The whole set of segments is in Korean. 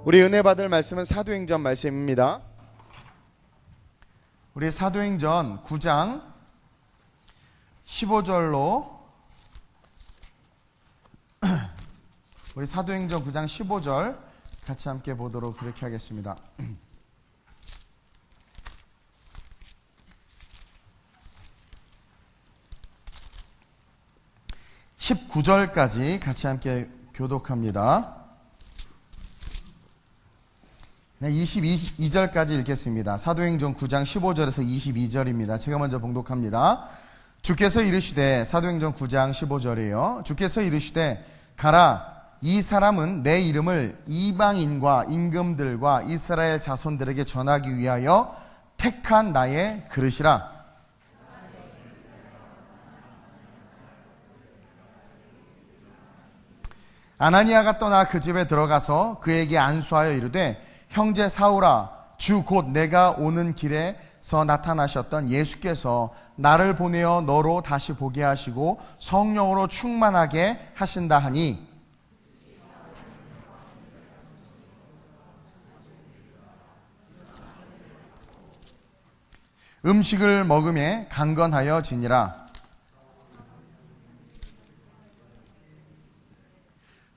우리 은혜 받을 말씀은 사도행전 말씀입니다. 우리 사도행전 9장 15절로 우리 사도행전 9장 15절 같이 함께 보도록 그렇게 하겠습니다. 19절까지 같이 함께 교독합니다. 22절까지 읽겠습니다. 사도행전 9장 15절에서 22절입니다. 제가 먼저 봉독합니다. 주께서 이르시되, 사도행전 9장 15절이에요. 주께서 이르시되 가라, 이 사람은 내 이름을 이방인과 임금들과 이스라엘 자손들에게 전하기 위하여 택한 나의 그릇이라. 아나니아가 떠나 그 집에 들어가서 그에게 안수하여 이르되, 형제 사울아, 주 곧 내가 오는 길에서 나타나셨던 예수께서 나를 보내어 너로 다시 보게 하시고 성령으로 충만하게 하신다 하니, 음식을 먹음에 강건하여 지니라.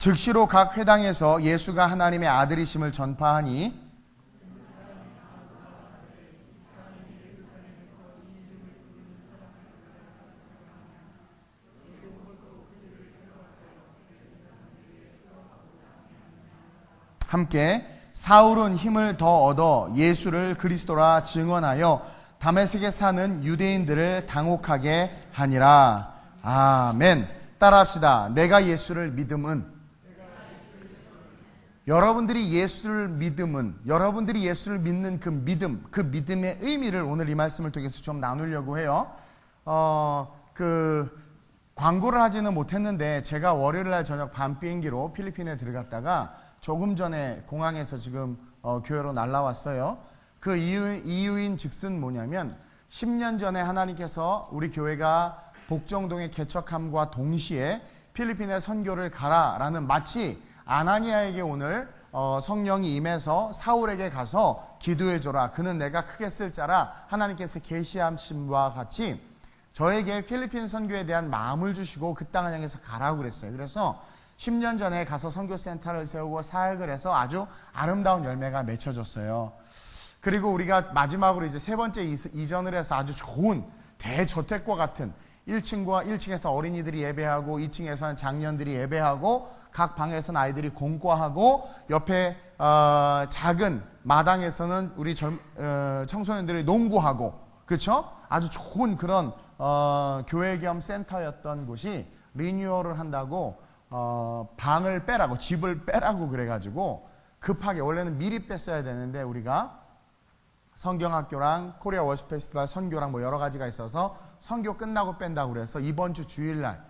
즉시로 각 회당에서 예수가 하나님의 아들이심을 전파하니, 함께 사울은 힘을 더 얻어 예수를 그리스도라 증언하여 다메섹에 사는 유대인들을 당혹하게 하니라. 아멘. 따라합시다. 내가 예수를 믿음은, 여러분들이 예수를 믿는 그 믿음, 그 믿음의 의미를 오늘 이 말씀을 통해서 좀 나누려고 해요. 광고를 하지는 못했는데 제가 월요일날 저녁 밤 비행기로 필리핀에 들어갔다가 조금 전에 공항에서 지금 교회로 날라왔어요. 그 이유인 즉슨 뭐냐면, 10년 전에 하나님께서 우리 교회가 복정동에 개척함과 동시에 필리핀에 선교를 가라라는, 마치 아나니아에게 오늘 성령이 임해서 사울에게 가서 기도해줘라, 그는 내가 크게 쓸 자라 하나님께서 계시하심과 같이 저에게 필리핀 선교에 대한 마음을 주시고 그 땅을 향해서 가라고 그랬어요. 그래서 10년 전에 가서 선교센터를 세우고 사역을 해서 아주 아름다운 열매가 맺혀졌어요. 그리고 우리가 마지막으로 이제 세 번째 이전을 해서 아주 좋은 대저택과 같은 1층에서 어린이들이 예배하고 2층에서는 장년들이 예배하고 각 방에서는 아이들이 공과하고 옆에 작은 마당에서는 우리 청소년들이 농구하고, 그렇죠? 아주 좋은 그런 교회 겸 센터였던 곳이 리뉴얼을 한다고 방을 빼라고, 집을 빼라고 그래가지고 급하게, 원래는 미리 뺐어야 되는데 우리가 성경학교랑 코리아 워십 페스티벌 선교랑 뭐 여러 가지가 있어서 선교 끝나고 뺀다고 그래서 이번 주 주일날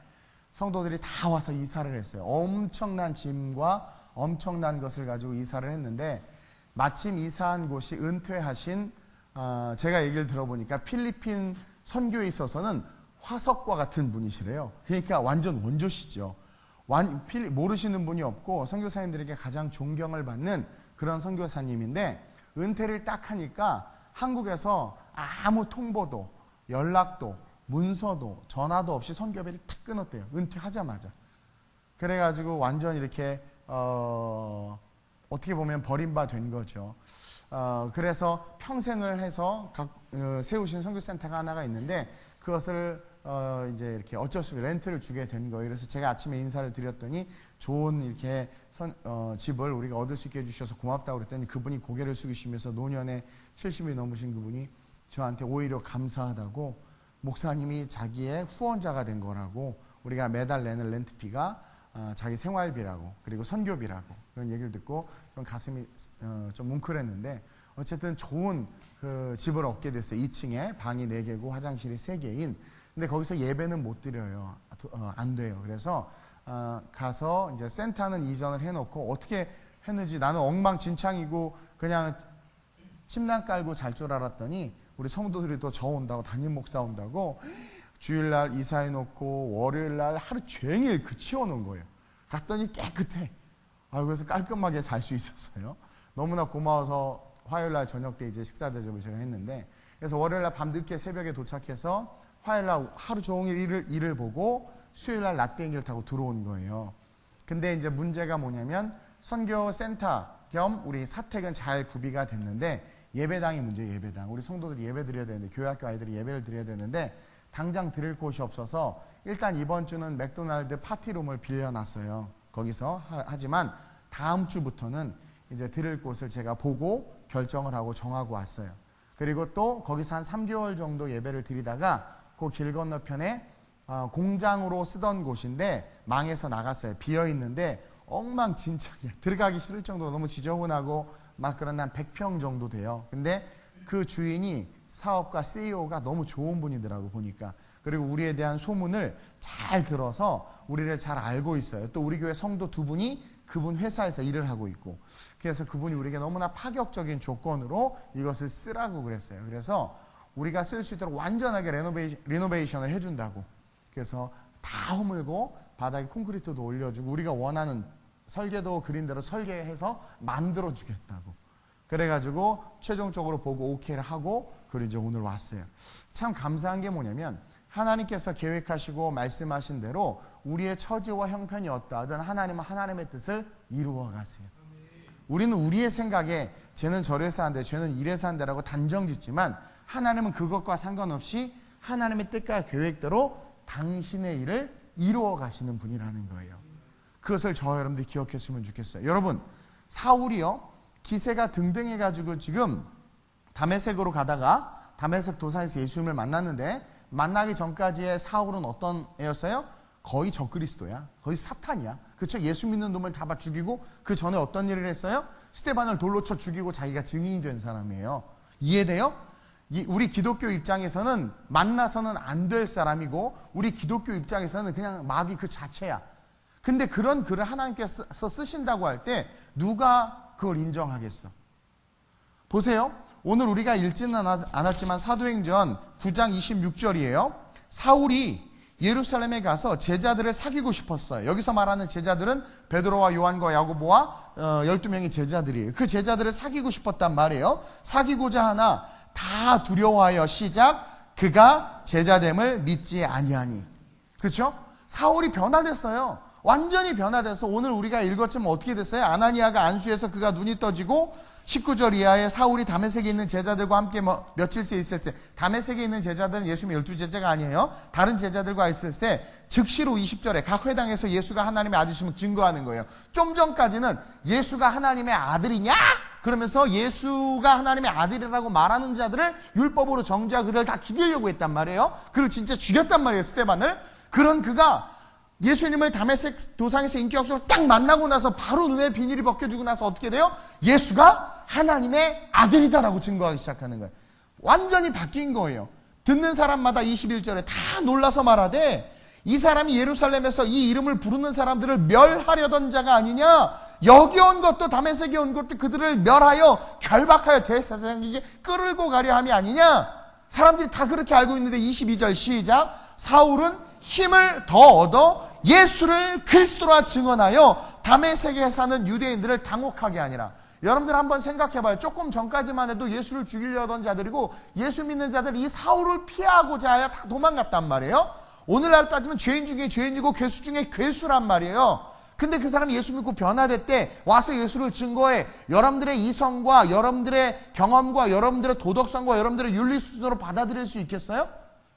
성도들이 다 와서 이사를 했어요. 엄청난 짐과 엄청난 것을 가지고 이사를 했는데, 마침 이사한 곳이 은퇴하신, 제가 얘기를 들어보니까 필리핀 선교에 있어서는 화석과 같은 분이시래요. 그러니까 완전 원조시죠. 모르시는 분이 없고 선교사님들에게 가장 존경을 받는 그런 선교사님인데, 은퇴를 딱 하니까 한국에서 아무 통보도, 연락도, 문서도, 전화도 없이 선교비를 탁 끊었대요. 은퇴하자마자. 그래가지고 완전 이렇게 어떻게 보면 버림받은 거죠. 그래서 평생을 해서 세우신 선교센터가 하나가 있는데, 그것을 이제 이렇게 어쩔 수 없이 렌트를 주게 된 거예요. 그래서 제가 아침에 인사를 드렸더니 좋은 이렇게 집을 우리가 얻을 수 있게 해주셔서 고맙다고 그랬더니, 그분이 고개를 숙이시면서, 노년에 70이 넘으신 그분이 저한테 오히려 감사하다고, 목사님이 자기의 후원자가 된 거라고, 우리가 매달 내는 렌트비가 자기 생활비라고, 그리고 선교비라고, 그런 얘기를 듣고 좀 가슴이 좀 뭉클했는데, 어쨌든 좋은 그 집을 얻게 됐어요. 2층에 방이 4개고 화장실이 3개인. 근데 거기서 예배는 못 드려요. 안 돼요. 그래서 가서 이제 센터는 이전을 해놓고, 어떻게 했는지 나는 엉망진창이고 그냥 침낭 깔고 잘 줄 알았더니, 우리 성도들이 또 저 온다고, 담임 목사 온다고 주일날 이사해놓고 월요일날 하루 종일 치워놓은 거예요. 갔더니 깨끗해. 그래서 깔끔하게 잘 수 있었어요. 너무나 고마워서 화요일날 저녁 때 이제 식사 대접을 제가 했는데, 그래서 월요일날 밤늦게 새벽에 도착해서 화요일날 하루 종일 일을 보고 수요일날 낮 비행기를 타고 들어온 거예요. 근데 이제 문제가 뭐냐면 선교 센터 겸 우리 사택은 잘 구비가 됐는데 예배당이 문제예요. 예배당. 우리 성도들이 예배 드려야 되는데, 교회학교 아이들이 예배를 드려야 되는데 당장 드릴 곳이 없어서 일단 이번 주는 맥도날드 파티룸을 빌려놨어요. 거기서 하지만 다음 주부터는 이제 드릴 곳을 제가 보고 결정을 하고 정하고 왔어요. 그리고 또 거기서 한 3개월 정도 예배를 드리다가 그 길 건너편에 공장으로 쓰던 곳인데 망해서 나갔어요. 비어있는데 엉망진창이야. 들어가기 싫을 정도로 너무 지저분하고 막 그런 한 100평 정도 돼요. 근데 그 주인이 사업가 CEO가 너무 좋은 분이더라고 보니까. 그리고 우리에 대한 소문을 잘 들어서 우리를 잘 알고 있어요. 또 우리 교회 성도 2분이 그분 회사에서 일을 하고 있고, 그래서 그분이 우리에게 너무나 파격적인 조건으로 이것을 쓰라고 그랬어요. 그래서 우리가 쓸 수 있도록 완전하게 리노베이션을 해준다고. 그래서 다 허물고 바닥에 콘크리트도 올려주고 우리가 원하는 설계도 그린 대로 설계해서 만들어 주겠다고. 그래가지고 최종적으로 보고 오케이를 하고, 그리고 이제 오늘 왔어요. 참 감사한 게 뭐냐면 하나님께서 계획하시고 말씀하신 대로 우리의 처지와 형편이 어떠하든 하나님은 하나님의 뜻을 이루어 가세요. 우리는 우리의 생각에 쟤는 저래서 한대, 쟤는 이래서 한대라고 단정 짓지만 하나님은 그것과 상관없이 하나님의 뜻과 계획대로 당신의 일을 이루어 가시는 분이라는 거예요. 그것을 저와 여러분들이 기억했으면 좋겠어요. 여러분, 사울이요 기세가 등등해가지고 지금 다메섹으로 가다가 다메섹 도상에서 예수님을 만났는데, 만나기 전까지의 사울은 어떤 애였어요? 거의 적그리스도야. 거의 사탄이야. 그렇죠? 예수 믿는 놈을 잡아 죽이고, 그 전에 어떤 일을 했어요? 스데반을 돌로 쳐 죽이고 자기가 증인이 된 사람이에요. 이해돼요? 우리 기독교 입장에서는 만나서는 안 될 사람이고, 우리 기독교 입장에서는 그냥 마귀 그 자체야. 근데 그런 글을 하나님께서 쓰신다고 할 때 누가 그걸 인정하겠어? 보세요. 오늘 우리가 읽지는 않았지만 사도행전 9장 26절이에요. 사울이 예루살렘에 가서 제자들을 사귀고 싶었어요. 여기서 말하는 제자들은 베드로와 요한과 야고보와 12명의 제자들이에요. 그 제자들을 사귀고 싶었단 말이에요. 사귀고자 하나 다 두려워하여 시작 그가 제자됨을 믿지 아니하니. 그렇죠? 사울이 변화됐어요. 완전히 변화돼서 오늘 우리가 읽었지만 어떻게 됐어요? 아나니아가 안수해서 그가 눈이 떠지고, 19절 이하에 사울이 다메섹에 있는 제자들과 함께 며칠째 있을 때, 다메섹에 있는 제자들은 예수님의 12제자가 아니에요. 다른 제자들과 있을 때 즉시로 20절에 각 회당에서 예수가 하나님의 아들이심을 증거하는 거예요. 좀 전까지는 예수가 하나님의 아들이냐? 그러면서 예수가 하나님의 아들이라고 말하는 자들을 율법으로 정죄하고 그들을 다 죽이려고 했단 말이에요. 그리고 진짜 죽였단 말이에요, 스데반을. 그런 그가 예수님을 다메섹 도상에서 인격적으로 딱 만나고 나서 바로 눈에 비닐이 벗겨지고 나서 어떻게 돼요? 예수가 하나님의 아들이다라고 증거하기 시작하는 거예요. 완전히 바뀐 거예요. 듣는 사람마다 21절에 다 놀라서 말하되 이 사람이 예루살렘에서 이 이름을 부르는 사람들을 멸하려던 자가 아니냐? 여기 온 것도 다메섹에 온 것도 그들을 멸하여 결박하여 대제사장에게 끌고 가려 함이 아니냐? 사람들이 다 그렇게 알고 있는데 22절 시작. 사울은 힘을 더 얻어 예수를 그리스도라 증언하여 다메섹에 사는 유대인들을 당혹하게 하니라. 여러분들 한번 생각해봐요. 조금 전까지만 해도 예수를 죽이려던 자들이고 예수 믿는 자들 이 사울을 피하고자 하여 다 도망갔단 말이에요. 오늘날 따지면 죄인 중에 죄인이고 괴수 중에 괴수란 말이에요. 근데 그 사람이 예수 믿고 변화됐대. 와서 예수를 증거해. 여러분들의 이성과 여러분들의 경험과 여러분들의 도덕성과 여러분들의 윤리 수준으로 받아들일 수 있겠어요?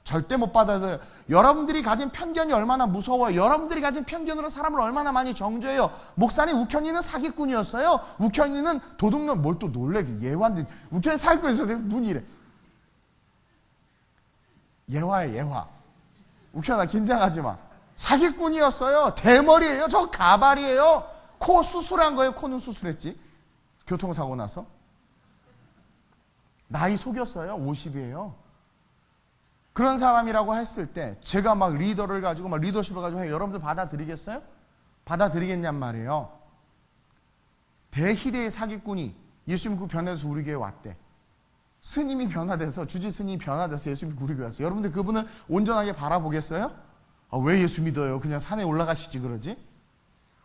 절대 못 받아들여요. 여러분들이 가진 편견이 얼마나 무서워요. 여러분들이 가진 편견으로 사람을 얼마나 많이 정죄해요. 목사님, 우현이는 사기꾼이었어요. 우현이는 도둑놈. 뭘 또 놀래기. 예화인데 우현이 사기꾼이었어요. 문이 이래. 예화예요, 예화. 우현아 긴장하지 마. 사기꾼이었어요. 대머리예요. 저 가발이에요. 코 수술한 거예요. 코는 수술했지. 교통사고 나서. 나이 속였어요. 50이에요. 그런 사람이라고 했을 때 제가 막 리더를 가지고 막 리더십을 가지고 여러분들 받아들이겠어요? 받아들이겠냔 말이에요. 대희대의 사기꾼이 예수 믿고 변해서 우리 교회에 왔대. 스님이 변화돼서 주지 스님이 변화돼서 예수 믿고 우리 교회에 왔어요. 여러분들 그분을 온전하게 바라보겠어요? 아, 왜 예수 믿어요? 그냥 산에 올라가시지 그러지?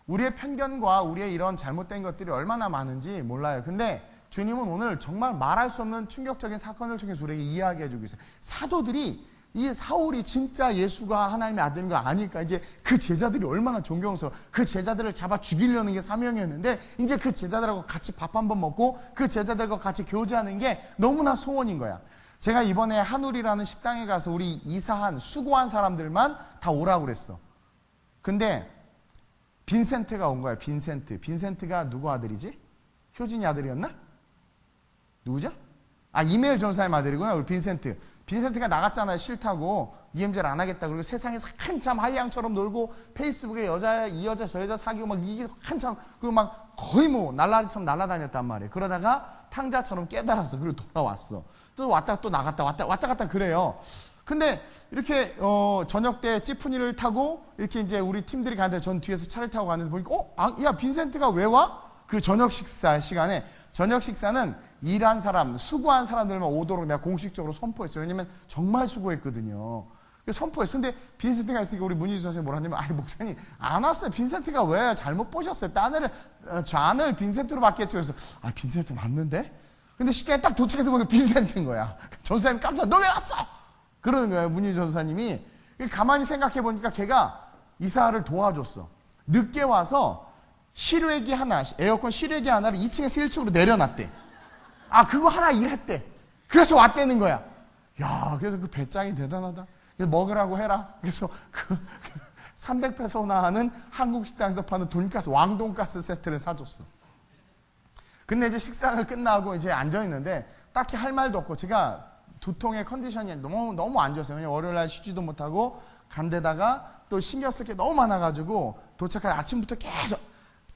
우리의 편견과 우리의 이런 잘못된 것들이 얼마나 많은지 몰라요. 근데 주님은 오늘 정말 말할 수 없는 충격적인 사건을 통해서 우리에게 이야기해 주고 있어요. 사도들이 이 사울이 진짜 예수가 하나님의 아들인 걸 아니까 이제 그 제자들이 얼마나 존경스러워. 그 제자들을 잡아 죽이려는 게 사명이었는데 이제 그 제자들하고 같이 밥 한번 먹고 그 제자들과 같이 교제하는 게 너무나 소원인 거야. 제가 이번에 한울이라는 식당에 가서 우리 이사한 수고한 사람들만 다 오라고 그랬어. 근데 빈센트가 온 거야. 빈센트가 누구 아들이지? 효진이 아들이었나? 누구죠? 아, 이메일 전사의 아들이구나. 우리 빈센트가 나갔잖아요. 싫다고 EMJ를 안 하겠다. 그리고 세상에서 한참 한량처럼 놀고 페이스북에 이 여자 저 여자 사귀고 막 이게 한참 그리고 막 거의 뭐 날라리처럼 날아다녔단 말이에요. 그러다가 탕자처럼 깨달았어. 그리고 돌아왔어. 또 왔다가 또 나갔다 왔다 갔다 그래요. 근데 이렇게 저녁 때 찌푸니를 타고 이렇게 이제 우리 팀들이 가는데 전 뒤에서 차를 타고 가는데 보니까 야 빈센트가 왜 와? 그 저녁 식사 시간에. 저녁 식사는 일한 사람, 수고한 사람들만 오도록 내가 공식적으로 선포했어요. 왜냐면 정말 수고했거든요. 선포했어. 근데 빈센트가 있으니까 우리 문희주 선생님이 뭐라 하냐면, 아이, 목사님, 안 왔어요. 빈센트가 왜? 잘못 보셨어요. 잔을 빈센트로 바뀌었죠. 그래서, 아, 빈센트 맞는데? 근데 식당에 딱 도착해서 보니까 빈센트인 거야. 전사님 깜짝, 너 왜 왔어? 그러는 거예요. 문희주 전사님이. 가만히 생각해 보니까 걔가 이사를 도와줬어. 늦게 와서 실외기 하나, 에어컨 실외기 하나를 2층에서 1층으로 내려놨대. 아, 그거 하나 일했대. 그래서 왔다는 거야. 야, 그래서 그 배짱이 대단하다. 그래서 먹으라고 해라. 그래서 300페소나 하는 한국 식당에서 파는 돈가스, 왕돈가스 세트를 사줬어. 근데 이제 식사가 끝나고 이제 앉아있는데 딱히 할 말도 없고 제가 두통의 컨디션이 너무 안 좋았어요. 왜냐면 월요일날 쉬지도 못하고 간 데다가 또 신경 쓸 게 너무 많아가지고 도착할 아침부터 계속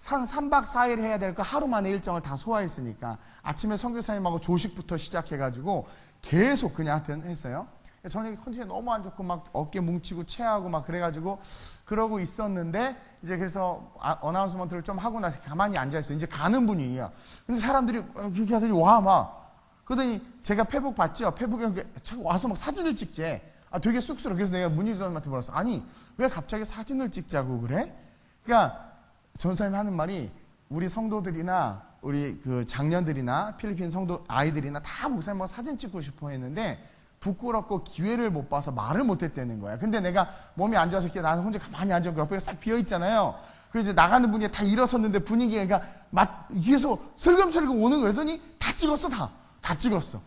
3박 4일 해야 될 거 하루 만에 일정을 다 소화했으니까 아침에 선교사님하고 조식부터 시작해가지고 계속 그냥 하여튼 했어요. 저녁에 컨디션이 너무 안 좋고 막 어깨 뭉치고 체하고 막 그래가지고 그러고 있었는데 이제 그래서 어나운스먼트를 좀 하고 나서 가만히 앉아있어요. 이제 가는 분위기야. 근데 사람들이 이렇게 하더니 와 막 그러더니 제가 페북 봤죠. 페북에 와서 막 사진을 찍재. 아, 되게 쑥스러워. 그래서 내가 문희주 선생님한테 물었어. 아니 왜 갑자기 사진을 찍자고 그래? 그러니까 전사님이 하는 말이 우리 성도들이나 우리 그 장년들이나 필리핀 성도 아이들이나 다 목사님하고 사진 찍고 싶어 했는데 부끄럽고 기회를 못 봐서 말을 못 했다는 거야. 근데 내가 몸이 안 좋아서 이렇게 나는 혼자 가만히 앉아있고 옆에 싹 비어 있잖아요. 그래서 이제 나가는 분이 다 일어섰는데 분위기가 그러니까 위에서 슬금슬금 오는 거예요. 그래서 다 찍었어. 다 찍었어.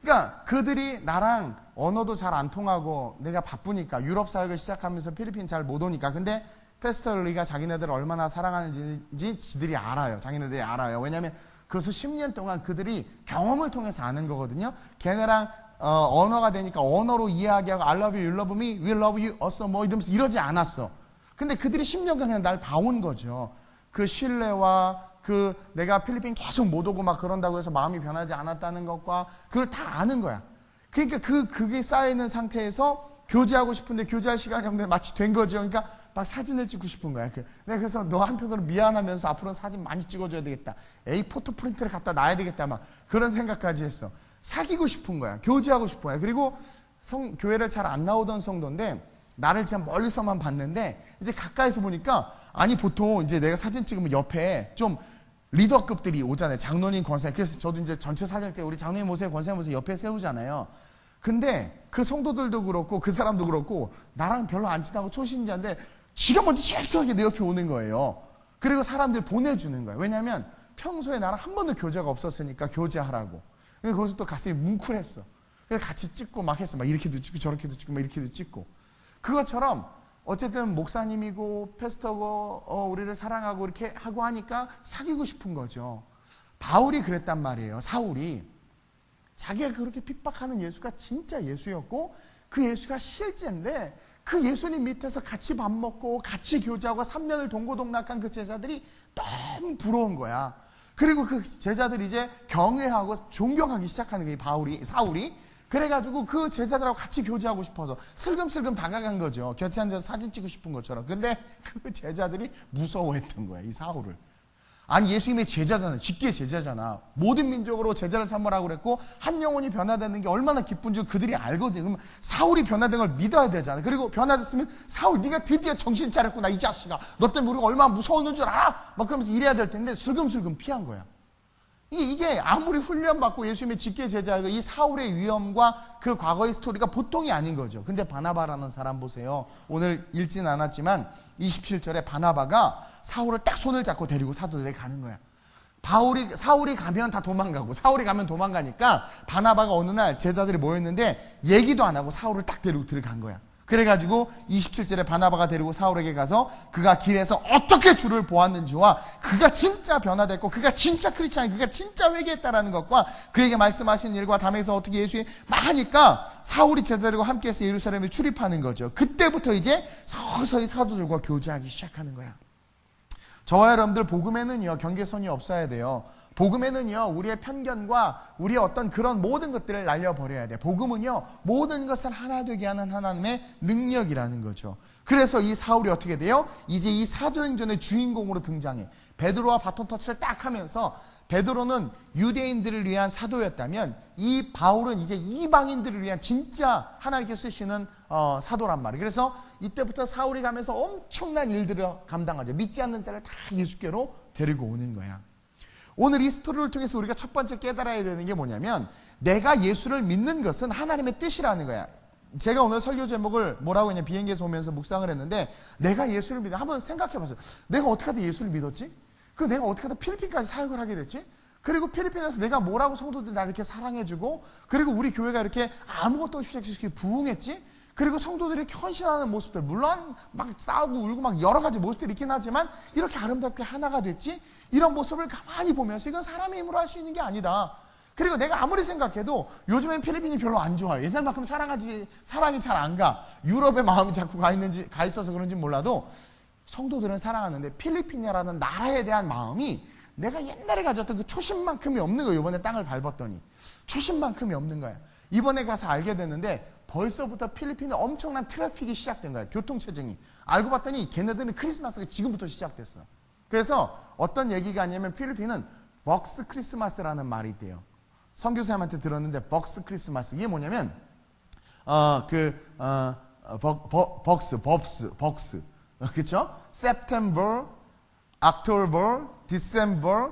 그러니까 그들이 나랑 언어도 잘 안 통하고 내가 바쁘니까 유럽 사역을 시작하면서 필리핀 잘 못 오니까 근데 패스터리가 자기네들을 얼마나 사랑하는지 지들이 알아요. 자기네들이 알아요. 왜냐하면 그것을 10년 동안 그들이 경험을 통해서 아는 거거든요. 걔네랑 언어가 되니까 언어로 이야기하고 I love you, you love me, we love you, also 뭐 이러면서 이러지 않았어. 근데 그들이 10년간 그냥 날 봐온 거죠. 그 신뢰와 그 내가 필리핀 계속 못 오고 막 그런다고 해서 마음이 변하지 않았다는 것과 그걸 다 아는 거야. 그러니까 그게 쌓여있는 상태에서 교제하고 싶은데 교제할 시간이 없는데 마치 된 거죠. 그러니까 막 사진을 찍고 싶은 거야. 내가 그래서 너 한편으로 미안하면서 앞으로는 사진 많이 찍어줘야 되겠다. 에이 포토 프린트를 갖다 놔야 되겠다. 막 그런 생각까지 했어. 사귀고 싶은 거야. 교제하고 싶은 거야. 그리고 교회를 잘 안 나오던 성도인데 나를 진짜 멀리서만 봤는데 이제 가까이서 보니까 아니 보통 이제 내가 사진 찍으면 옆에 좀 리더급들이 오잖아요. 장로님, 권사님. 그래서 저도 이제 전체 사진을 때 우리 장로님 오세요, 권사님 오세요 옆에 세우잖아요. 근데 그 성도들도 그렇고 그 사람도 그렇고 나랑 별로 안 친하고 초신자인데 지가 먼저 집중하게 내 옆에 오는 거예요. 그리고 사람들 보내주는 거예요. 왜냐하면 평소에 나랑 한 번도 교제가 없었으니까 교제하라고. 근데 거기서 또 가슴이 뭉클했어. 그래서 같이 찍고 막 했어. 막 이렇게도 찍고 저렇게도 찍고 막 이렇게도 찍고. 그것처럼 어쨌든 목사님이고 패스터고 우리를 사랑하고 이렇게 하고 하니까 사귀고 싶은 거죠. 바울이 그랬단 말이에요. 사울이. 자기가 그렇게 핍박하는 예수가 진짜 예수였고 그 예수가 실제인데 그 예수님 밑에서 같이 밥 먹고 같이 교제하고 3년을 동고동락한 그 제자들이 너무 부러운 거야. 그리고 그 제자들이 이제 경외하고 존경하기 시작하는 거예요. 사울이. 그래가지고 그 제자들하고 같이 교제하고 싶어서 슬금슬금 다가간 거죠. 곁에 앉아서 사진 찍고 싶은 것처럼. 근데 그 제자들이 무서워했던 거야, 이 사울을. 아니 예수님의 제자잖아. 직계 제자잖아. 모든 민족으로 제자를 삼으라고 그랬고 한 영혼이 변화되는 게 얼마나 기쁜 줄 그들이 알거든. 그러면 사울이 변화된 걸 믿어야 되잖아. 그리고 변화됐으면 사울 네가 드디어 정신 차렸구나 이 자식아. 너 때문에 우리가 얼마나 무서웠는 줄 알아? 막 그러면서 이래야 될 텐데 슬금슬금 피한 거야. 이게 아무리 훈련받고 예수님의 직계 제자가 이 사울의 위엄과 그 과거의 스토리가 보통이 아닌 거죠. 근데 바나바라는 사람 보세요. 오늘 읽진 않았지만 27절에 바나바가 사울을 딱 손을 잡고 데리고 사도들에게 가는 거야. 사울이 가면 다 도망가고 사울이 가면 도망가니까 바나바가 어느 날 제자들이 모였는데 얘기도 안 하고 사울을 딱 데리고 들어간 거야. 그래가지고 27절에 바나바가 데리고 사울에게 가서 그가 길에서 어떻게 주를 보았는지와 그가 진짜 변화됐고 그가 진짜 크리스찬, 그가 진짜 회개했다라는 것과 그에게 말씀하신 일과 담에서 어떻게 예수의 하니까 사울이 제자들과 함께해서 예루살렘에 출입하는 거죠. 그때부터 이제 서서히 사도들과 교제하기 시작하는 거야. 저와 여러분들 복음에는요 경계선이 없어야 돼요. 복음에는요 우리의 편견과 우리의 어떤 그런 모든 것들을 날려버려야 돼. 복음은요 모든 것을 하나 되게 하는 하나님의 능력이라는 거죠. 그래서 이 사울이 어떻게 돼요? 이제 이 사도행전의 주인공으로 등장해. 베드로와 바톤 터치를 딱 하면서 베드로는 유대인들을 위한 사도였다면 이 바울은 이제 이방인들을 위한 진짜 하나님께 쓰시는 사도란 말이에요. 그래서 이때부터 사울이 가면서 엄청난 일들을 감당하죠. 믿지 않는 자를 다 예수께로 데리고 오는 거야. 오늘 이 스토리를 통해서 우리가 첫 번째 깨달아야 되는 게 뭐냐면 내가 예수를 믿는 것은 하나님의 뜻이라는 거야. 제가 오늘 설교 제목을 뭐라고 했냐, 비행기에서 오면서 묵상을 했는데 내가 예수를 믿어. 한번 생각해 봤어요. 내가 어떻게 하다 예수를 믿었지? 그 내가 어떻게 하다 필리핀까지 사역을 하게 됐지? 그리고 필리핀에서 내가 뭐라고 성도들이 나를 이렇게 사랑해주고 그리고 우리 교회가 이렇게 아무것도 없이 부흥했지? 그리고 성도들이 이렇게 헌신하는 모습들, 물론 막 싸우고 울고 막 여러 가지 모습들이 있긴 하지만 이렇게 아름답게 하나가 됐지? 이런 모습을 가만히 보면서 이건 사람의 힘으로 할 수 있는 게 아니다. 그리고 내가 아무리 생각해도 요즘엔 필리핀이 별로 안 좋아요. 옛날만큼 사랑이 잘 안 가. 유럽의 마음이 자꾸 가 있어서 그런지 몰라도 성도들은 사랑하는데 필리핀이라는 나라에 대한 마음이 내가 옛날에 가졌던 그 초심만큼이 없는 거예요. 이번에 땅을 밟았더니 초심만큼이 없는 거야. 이번에 가서 알게 됐는데 벌써부터 필리핀에 엄청난 트래픽이 시작된 거야. 교통체증이. 알고 봤더니 걔네들은 크리스마스가 지금부터 시작됐어. 그래서 어떤 얘기가 아니냐면 필리핀은 벅스 크리스마스라는 말이 있대요. 선교사님한테 들었는데 벅스 크리스마스 이게 뭐냐면 벅스 그렇죠? September, October, December,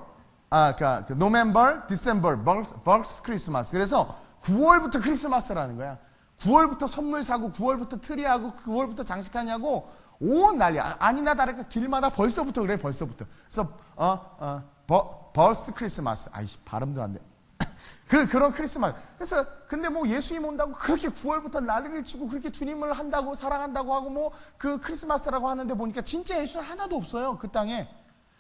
November, December, 벅스 크리스마스. 그래서 9월부터 크리스마스라는 거야. 9월부터 선물 사고 9월부터 트리하고 9월부터 장식하냐고 온 난리야. 아니나 다를까 길마다 벌써부터 그래. 벌써부터. 그래서 벌스 크리스마스. 아이씨 발음도 안 돼. 그런 크리스마스. 그래서 근데 뭐 예수님 온다고 그렇게 9월부터 난리를 치고 그렇게 주님을 한다고 사랑한다고 하고 뭐 그 크리스마스라고 하는데 보니까 진짜 예수는 하나도 없어요. 그 땅에.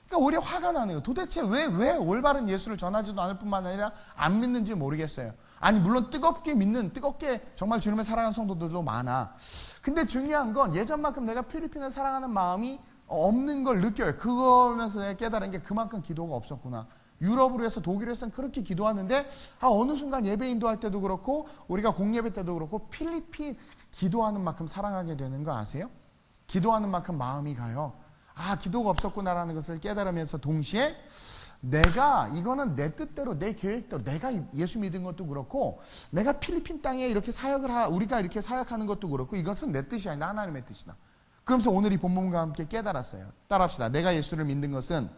그러니까 오히려 화가 나네요. 도대체 왜 올바른 예수를 전하지도 않을 뿐만 아니라 안 믿는지 모르겠어요. 아니 물론 뜨겁게 정말 주님을 사랑하는 성도들도 많아. 근데 중요한 건 예전만큼 내가 필리핀을 사랑하는 마음이 없는 걸 느껴요. 그거면서 내가 깨달은 게 그만큼 기도가 없었구나. 유럽으로 해서 독일에서는 그렇게 기도하는데 어느 순간 예배 인도할 때도 그렇고 우리가 공예배 때도 그렇고 필리핀 기도하는 만큼 사랑하게 되는 거 아세요? 기도하는 만큼 마음이 가요. 기도가 없었구나라는 것을 깨달으면서 동시에 내가 이거는 내 뜻대로 내 계획대로 내가 예수 믿은 것도 그렇고 내가 필리핀 땅에 이렇게 우리가 이렇게 사역하는 것도 그렇고 이것은 내 뜻이 아니라 하나님의 뜻이다. 그러면서 오늘 이 본문과 함께 깨달았어요. 따라합시다. 내가 예수를 믿는 것은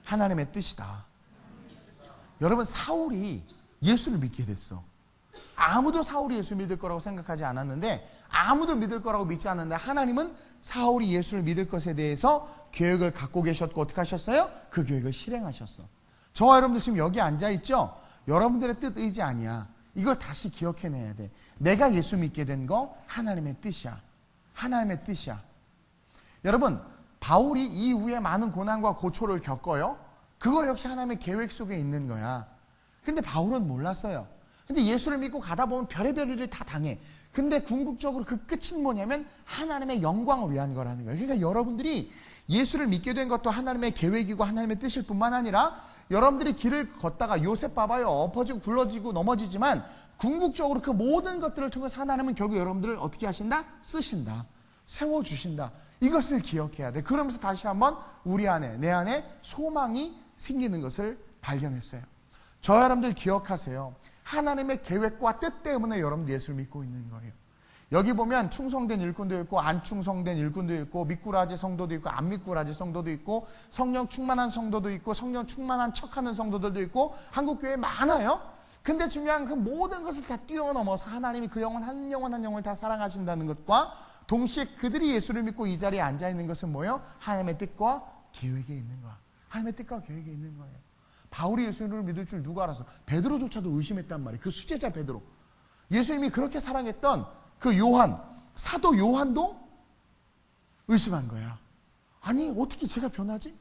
하나님의 뜻이다. 여러분 사울이 예수를 믿게 됐어. 아무도 사울이 예수 믿을 거라고 생각하지 않았는데 아무도 믿을 거라고 믿지 않았는데 하나님은 사울이 예수를 믿을 것에 대해서 계획을 갖고 계셨고 어떻게 하셨어요? 그 계획을 실행하셨어. 저와 여러분들 지금 여기 앉아있죠? 여러분들의 뜻 의지 아니야. 이걸 다시 기억해내야 돼. 내가 예수 믿게 된 거 하나님의 뜻이야. 하나님의 뜻이야. 여러분 바울이 이후에 많은 고난과 고초를 겪어요. 그거 역시 하나님의 계획 속에 있는 거야. 근데 바울은 몰랐어요. 근데 예수를 믿고 가다 보면 별의별 일을 다 당해. 근데 궁극적으로 그 끝은 뭐냐면 하나님의 영광을 위한 거라는 거예요. 그러니까 여러분들이 예수를 믿게 된 것도 하나님의 계획이고 하나님의 뜻일 뿐만 아니라 여러분들이 길을 걷다가 요셉 봐봐요. 엎어지고 굴러지고 넘어지지만 궁극적으로 그 모든 것들을 통해서 하나님은 결국 여러분들을 어떻게 하신다? 쓰신다. 세워주신다. 이것을 기억해야 돼. 그러면서 다시 한번 우리 안에, 내 안에 소망이 생기는 것을 발견했어요. 저 여러분들 기억하세요. 하나님의 계획과 뜻 때문에 여러분들 예수를 믿고 있는 거예요. 여기 보면 충성된 일꾼도 있고 안 충성된 일꾼도 있고 미꾸라지 성도도 있고 안 미꾸라지 성도도 있고 성령 충만한 성도도 있고 성령 충만한 척하는 성도들도 있고 한국교회에 많아요. 근데 중요한 그 모든 것을 다 뛰어넘어서 하나님이 그 영혼 한 영혼 한 영혼을 다 사랑하신다는 것과 동시에 그들이 예수를 믿고 이 자리에 앉아있는 것은 뭐예요? 하나님의 뜻과 계획에 있는 거야. 하나님의 뜻과 계획에 있는 거예요. 바울이 예수님을 믿을 줄 누가 알았어? 베드로조차도 의심했단 말이에요. 그 수제자 베드로. 예수님이 그렇게 사랑했던 그 요한, 사도 요한도 의심한 거야. 아니 어떻게 제가 변하지?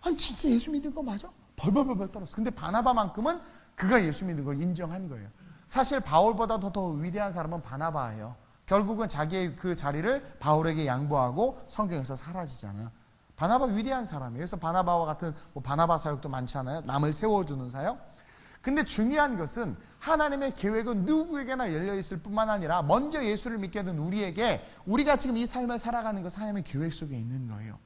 아니 진짜 예수 믿은 거 맞아? 벌벌벌 떨었어. 근데 바나바만큼은 그가 예수 믿은 걸 인정한 거예요. 사실 바울보다 더 위대한 사람은 바나바예요. 결국은 자기의 그 자리를 바울에게 양보하고 성경에서 사라지잖아. 바나바 위대한 사람이에요. 그래서 바나바와 같은 바나바 사역도 많잖아요. 남을 세워주는 사역. 근데 중요한 것은 하나님의 계획은 누구에게나 열려있을 뿐만 아니라 먼저 예수를 믿게 된 우리에게 우리가 지금 이 삶을 살아가는 것은 하나님의 계획 속에 있는 거예요.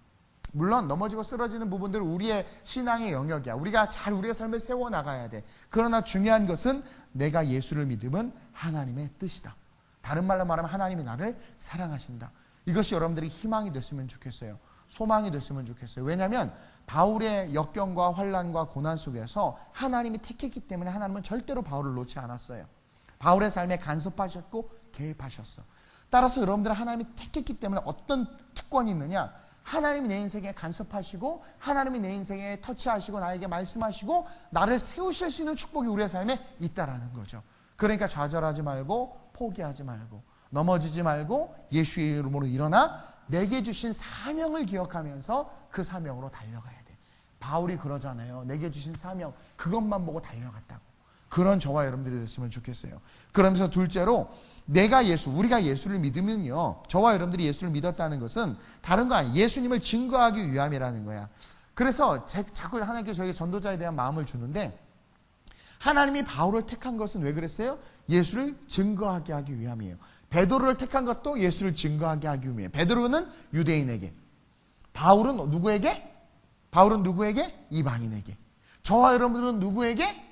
물론 넘어지고 쓰러지는 부분들은 우리의 신앙의 영역이야. 우리가 잘 우리의 삶을 세워나가야 돼. 그러나 중요한 것은 내가 예수를 믿으면 하나님의 뜻이다. 다른 말로 말하면 하나님이 나를 사랑하신다. 이것이 여러분들이 희망이 됐으면 좋겠어요. 소망이 됐으면 좋겠어요. 왜냐하면 바울의 역경과 환난과 고난 속에서 하나님이 택했기 때문에 하나님은 절대로 바울을 놓지 않았어요. 바울의 삶에 간섭하셨고 개입하셨어. 따라서 여러분들은 하나님이 택했기 때문에 어떤 특권이 있느냐? 하나님이 내 인생에 간섭하시고 하나님이 내 인생에 터치하시고 나에게 말씀하시고 나를 세우실 수 있는 축복이 우리의 삶에 있다라는 거죠. 그러니까 좌절하지 말고 포기하지 말고 넘어지지 말고 예수의 이름으로 일어나 내게 주신 사명을 기억하면서 그 사명으로 달려가야 돼. 바울이 그러잖아요. 내게 주신 사명 그것만 보고 달려갔다고. 그런 저와 여러분들이 됐으면 좋겠어요. 그러면서 둘째로 우리가 예수를 믿으면요, 저와 여러분들이 예수를 믿었다는 것은 다른 거 아니에요. 예수님을 증거하기 위함이라는 거야. 그래서 자꾸 하나님께서 저에게 전도자에 대한 마음을 주는데 하나님이 바울을 택한 것은 왜 그랬어요? 예수를 증거하게 하기 위함이에요. 베드로를 택한 것도 예수를 증거하게 하기 위함이에요. 베드로는 유대인에게, 바울은 누구에게? 바울은 누구에게? 이방인에게. 저와 여러분들은 누구에게?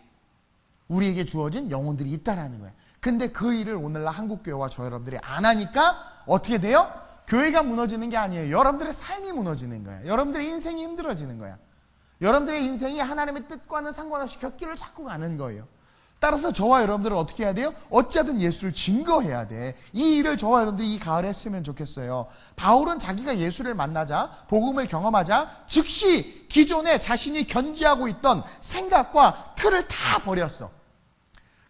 우리에게 주어진 영혼들이 있다라는 거예요. 근데 그 일을 오늘날 한국교회와 저 여러분들이 안 하니까 어떻게 돼요? 교회가 무너지는 게 아니에요. 여러분들의 삶이 무너지는 거예요. 여러분들의 인생이 힘들어지는 거야. 여러분들의 인생이 하나님의 뜻과는 상관없이 곁길을 자꾸 가는 거예요. 따라서 저와 여러분들은 어떻게 해야 돼요? 어찌하든 예수를 증거해야 돼. 이 일을 저와 여러분들이 이 가을에 했으면 좋겠어요. 바울은 자기가 예수를 만나자, 복음을 경험하자 즉시 기존에 자신이 견지하고 있던 생각과 틀을 다 버렸어.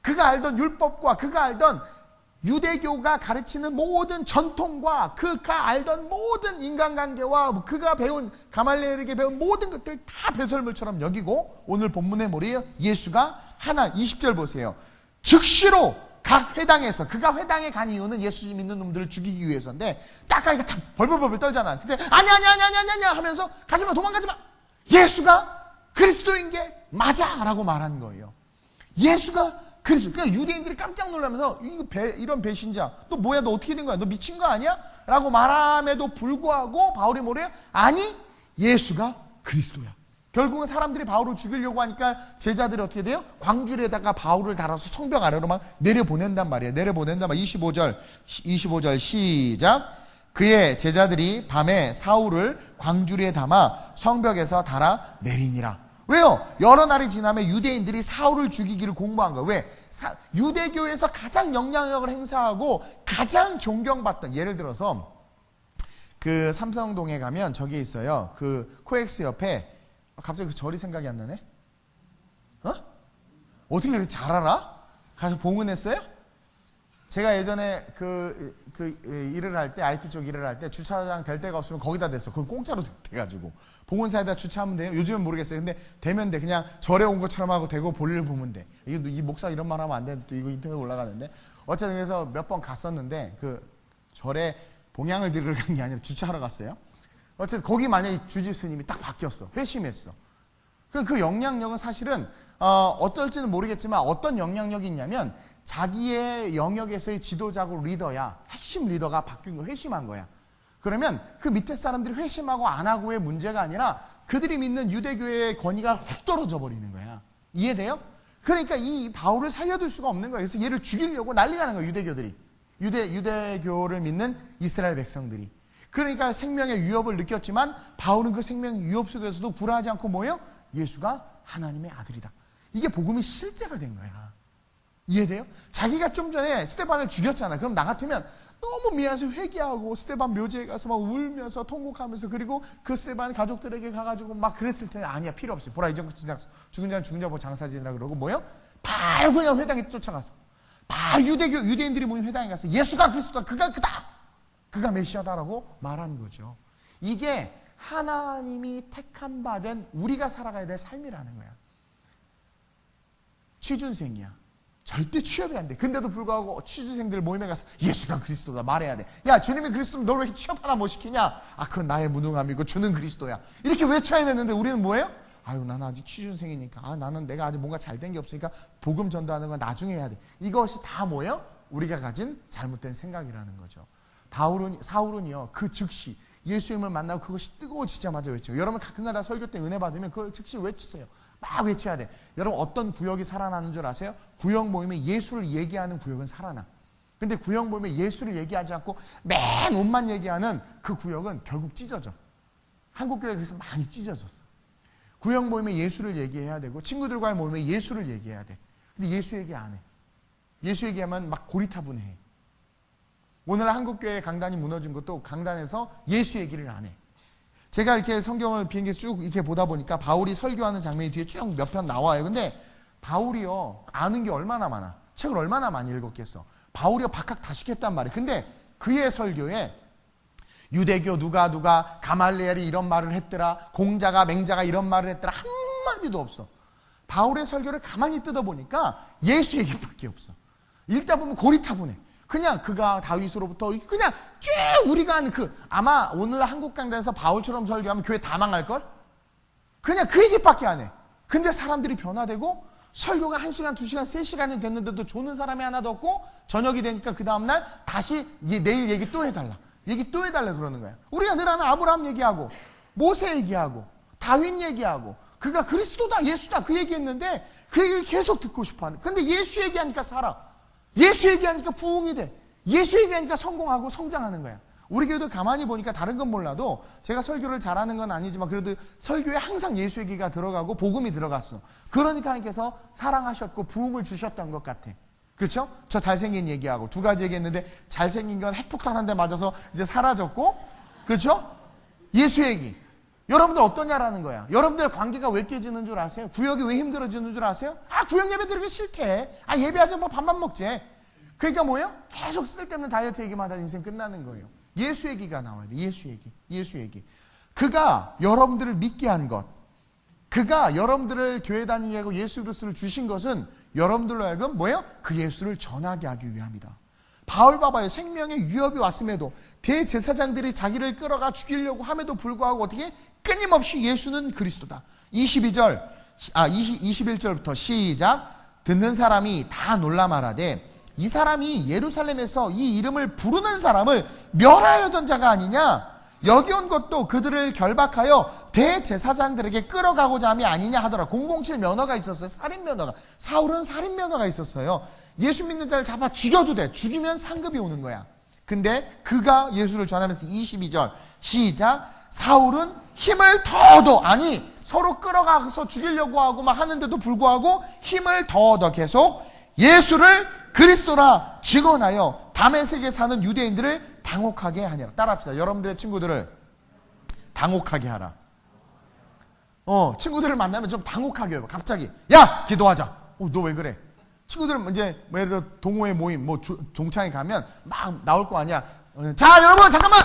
그가 알던 율법과 그가 알던 유대교가 가르치는 모든 전통과 그가 알던 모든 인간관계와 그가 배운 가말리엘에게 배운 모든 것들 다 배설물처럼 여기고 오늘 본문의 뭐래요? 예수가 20절 보세요. 즉시로 각 회당에서 그가 회당에 간 이유는 예수 믿는 놈들을 죽이기 위해서인데 딱 가니까 다 벌벌벌 떨잖아. 근데 아니 하면서 가지마 도망가지마. 예수가 그리스도인 게 맞아 라고 말한 거예요. 예수가 그래서 그러니까 유대인들이 깜짝 놀라면서 이런 배신자 너 뭐야 너 어떻게 된 거야 너 미친 거 아니야? 라고 말함에도 불구하고 바울이 뭐래요? 아니 예수가 그리스도야. 결국은 사람들이 바울을 죽이려고 하니까 제자들이 어떻게 돼요? 광길에다가 바울을 달아서 성벽 아래로 막 내려보낸단 말이에요. 내려보낸단 말이에요. 25절 시작. 그의 제자들이 밤에 사울을 광주리에 담아 성벽에서 달아 내리니라. 왜요? 여러 날이 지나면 유대인들이 사울을 죽이기를 공모한 거예요. 왜? 유대교에서 가장 영향력을 행사하고 가장 존경받던, 예를 들어서 그 삼성동에 가면 저기 있어요. 그 코엑스 옆에 갑자기 그 절이 생각이 안 나네? 어떻게 그렇게 잘 알아? 가서 봉헌했어요? 제가 예전에 일을 할 때, IT 쪽 일을 할 때 주차장 될 데가 없으면 거기다 댔어. 그건 공짜로 돼가지고. 봉헌사에다 주차하면 돼요? 요즘은 모르겠어요. 근데 되면 돼. 그냥 절에 온 것처럼 하고 대고 볼일 보면 돼. 이 목사 이런 말 하면 안 돼. 또 이거 인터넷에 올라가는데. 어쨌든 그래서 몇 번 갔었는데 그 절에 봉양을 드리러 간 게 아니라 주차하러 갔어요. 어쨌든 거기 만약에 주지 스님이 딱 바뀌었어. 회심했어. 그 영향력은 사실은 어떨지는 모르겠지만 어떤 영향력이 있냐면 자기의 영역에서의 지도자고 리더야 핵심 리더가 바뀐 거 회심한 거야. 그러면 그 밑에 사람들이 회심하고 안 하고의 문제가 아니라 그들이 믿는 유대교의 권위가 훅 떨어져 버리는 거야. 이해돼요? 그러니까 이 바울을 살려둘 수가 없는 거예요. 그래서 얘를 죽이려고 난리가 난 거예요. 유대교들이. 유대교를 믿는 이스라엘 백성들이. 그러니까 생명의 위협을 느꼈지만 바울은 그 생명의 위협 속에서도 굴하지 않고 뭐예요? 예수가 하나님의 아들이다. 이게 복음이 실제가 된 거야. 이해돼요? 자기가 좀 전에 스데반을 죽였잖아. 그럼 나 같으면 너무 미안해서 회개하고 스데반 묘지에 가서 막 울면서 통곡하면서 그리고 그 스데반 가족들에게 가가지고 막 그랬을 텐데 아니야, 필요 없이 보라 이전 죽은 자는 죽은 자 보고 장사 지내라 그러고 뭐요? 바로 그냥 회당에 쫓아가서 바로 유대인들이 모인 회당에 가서 예수가 그리스도다, 그가 그다, 그가 메시아다라고 말하는 거죠. 이게 하나님이 택함 받은 우리가 살아가야 될 삶이라는 거야. 취준생이야. 절대 취업이 안 돼. 근데도 불구하고 취준생들 모임에 가서 예수가 그리스도다 말해야 돼. 야, 주님이 그리스도면 널 왜 취업 하나 못 시키냐? 아, 그건 나의 무능함이고 주는 그리스도야. 이렇게 외쳐야 되는데 우리는 뭐예요? 아유, 나는 아직 취준생이니까. 아, 나는 내가 아직 뭔가 잘 된 게 없으니까 복음 전도하는 건 나중에 해야 돼. 이것이 다 뭐예요? 우리가 가진 잘못된 생각이라는 거죠. 사울은요, 그 즉시 예수님을 만나고 그것이 뜨거워지자마자 외쳐요. 여러분 가끔가다 설교 때 은혜 받으면 그걸 즉시 외치세요. 막 외쳐야 돼. 여러분 어떤 구역이 살아나는 줄 아세요? 구역 모임에 예수를 얘기하는 구역은 살아나. 근데 구역 모임에 예수를 얘기하지 않고 맨 옷만 얘기하는 그 구역은 결국 찢어져. 한국교회가 그래서 많이 찢어졌어. 구역 모임에 예수를 얘기해야 되고 친구들과의 모임에 예수를 얘기해야 돼. 근데 예수 얘기 안 해. 예수 얘기하면 막 고리타분해. 오늘 한국교회 강단이 무너진 것도 강단에서 예수 얘기를 안 해. 제가 이렇게 성경을 비행기에서 쭉 이렇게 보다 보니까 바울이 설교하는 장면이 뒤에 쭉 몇 편 나와요. 근데 바울이요, 아는 게 얼마나 많아. 책을 얼마나 많이 읽었겠어. 바울이요, 박학 다 시켰단 말이에요. 근데 그의 설교에 유대교 누가 가말리엘이 이런 말을 했더라, 공자가 맹자가 이런 말을 했더라, 한마디도 없어. 바울의 설교를 가만히 뜯어보니까 예수 얘기밖에 없어. 읽다 보면 고리타분해. 그냥 그가 다윗으로부터 그냥 쭉 우리가 아는 아마 오늘날 한국 강단에서 바울처럼 설교하면 교회 다 망할걸? 그냥 그 얘기밖에 안 해. 근데 사람들이 변화되고 설교가 1시간, 2시간, 3시간이 됐는데도 조는 사람이 하나도 없고 저녁이 되니까 그 다음날 다시 내일 얘기 또 해달라. 얘기 또 해달라 그러는 거야. 우리가 늘 아는 아브라함 얘기하고 모세 얘기하고 다윗 얘기하고 그가 그리스도다, 예수다 그 얘기했는데 그 얘기를 계속 듣고 싶어하는. 근데 예수 얘기하니까 살아. 예수 얘기하니까 부흥이 돼. 예수 얘기하니까 성공하고 성장하는 거야. 우리 교회도 가만히 보니까 다른 건 몰라도 제가 설교를 잘하는 건 아니지만 그래도 설교에 항상 예수 얘기가 들어가고 복음이 들어갔어. 그러니까 하나님께서 사랑하셨고 부흥을 주셨던 것 같아. 그렇죠? 저 잘생긴 얘기하고 2가지 얘기했는데 잘생긴 건 핵폭탄 한 대 맞아서 이제 사라졌고, 그렇죠? 예수 얘기. 여러분들 어떠냐라는 거야. 여러분들 관계가 왜 깨지는 줄 아세요? 구역이 왜 힘들어지는 줄 아세요? 아, 구역 예배 드리기 싫대. 아, 예배하자 뭐 밥만 먹지. 그러니까 뭐예요? 계속 쓸데없는 다이어트 얘기만 하다 인생 끝나는 거예요. 예수 얘기가 나와야 돼. 예수 얘기. 예수 얘기. 그가 여러분들을 믿게 한 것, 그가 여러분들을 교회 다니게 하고 예수 그리스도를 주신 것은 여러분들로 하여금 뭐예요? 그 예수를 전하게 하기 위함이다. 바울 봐봐요. 생명의 위협이 왔음에도 대제사장들이 자기를 끌어가 죽이려고 함에도 불구하고 어떻게? 끊임없이 예수는 그리스도다. 21절부터 시작. 듣는 사람이 다 놀라 말하되 이 사람이 예루살렘에서 이 이름을 부르는 사람을 멸하려던 자가 아니냐? 여기 온 것도 그들을 결박하여 대제사장들에게 끌어가고자 함이 아니냐 하더라. 007 면허가 있었어요. 살인 면허가. 사울은 살인 면허가 있었어요. 예수 믿는 자를 잡아 죽여도 돼. 죽이면 상급이 오는 거야. 근데 그가 예수를 전하면서 22절 시작. 사울은 힘을 더 얻어, 아니 서로 끌어가서 죽이려고 하고 막 하는데도 불구하고 힘을 더 얻어 계속 예수를 그리스도라 증언하여 다메섹에 사는 유대인들을 당혹하게 하니라. 따라합시다. 여러분들의 친구들을 당혹하게 하라. 친구들을 만나면 좀 당혹하게 해요. 갑자기 야, 기도하자. 너 왜 그래? 친구들은 이제 뭐 예를 들어 동호회 모임 뭐 동창회 가면 막 나올 거 아니야. 자, 여러분 잠깐만,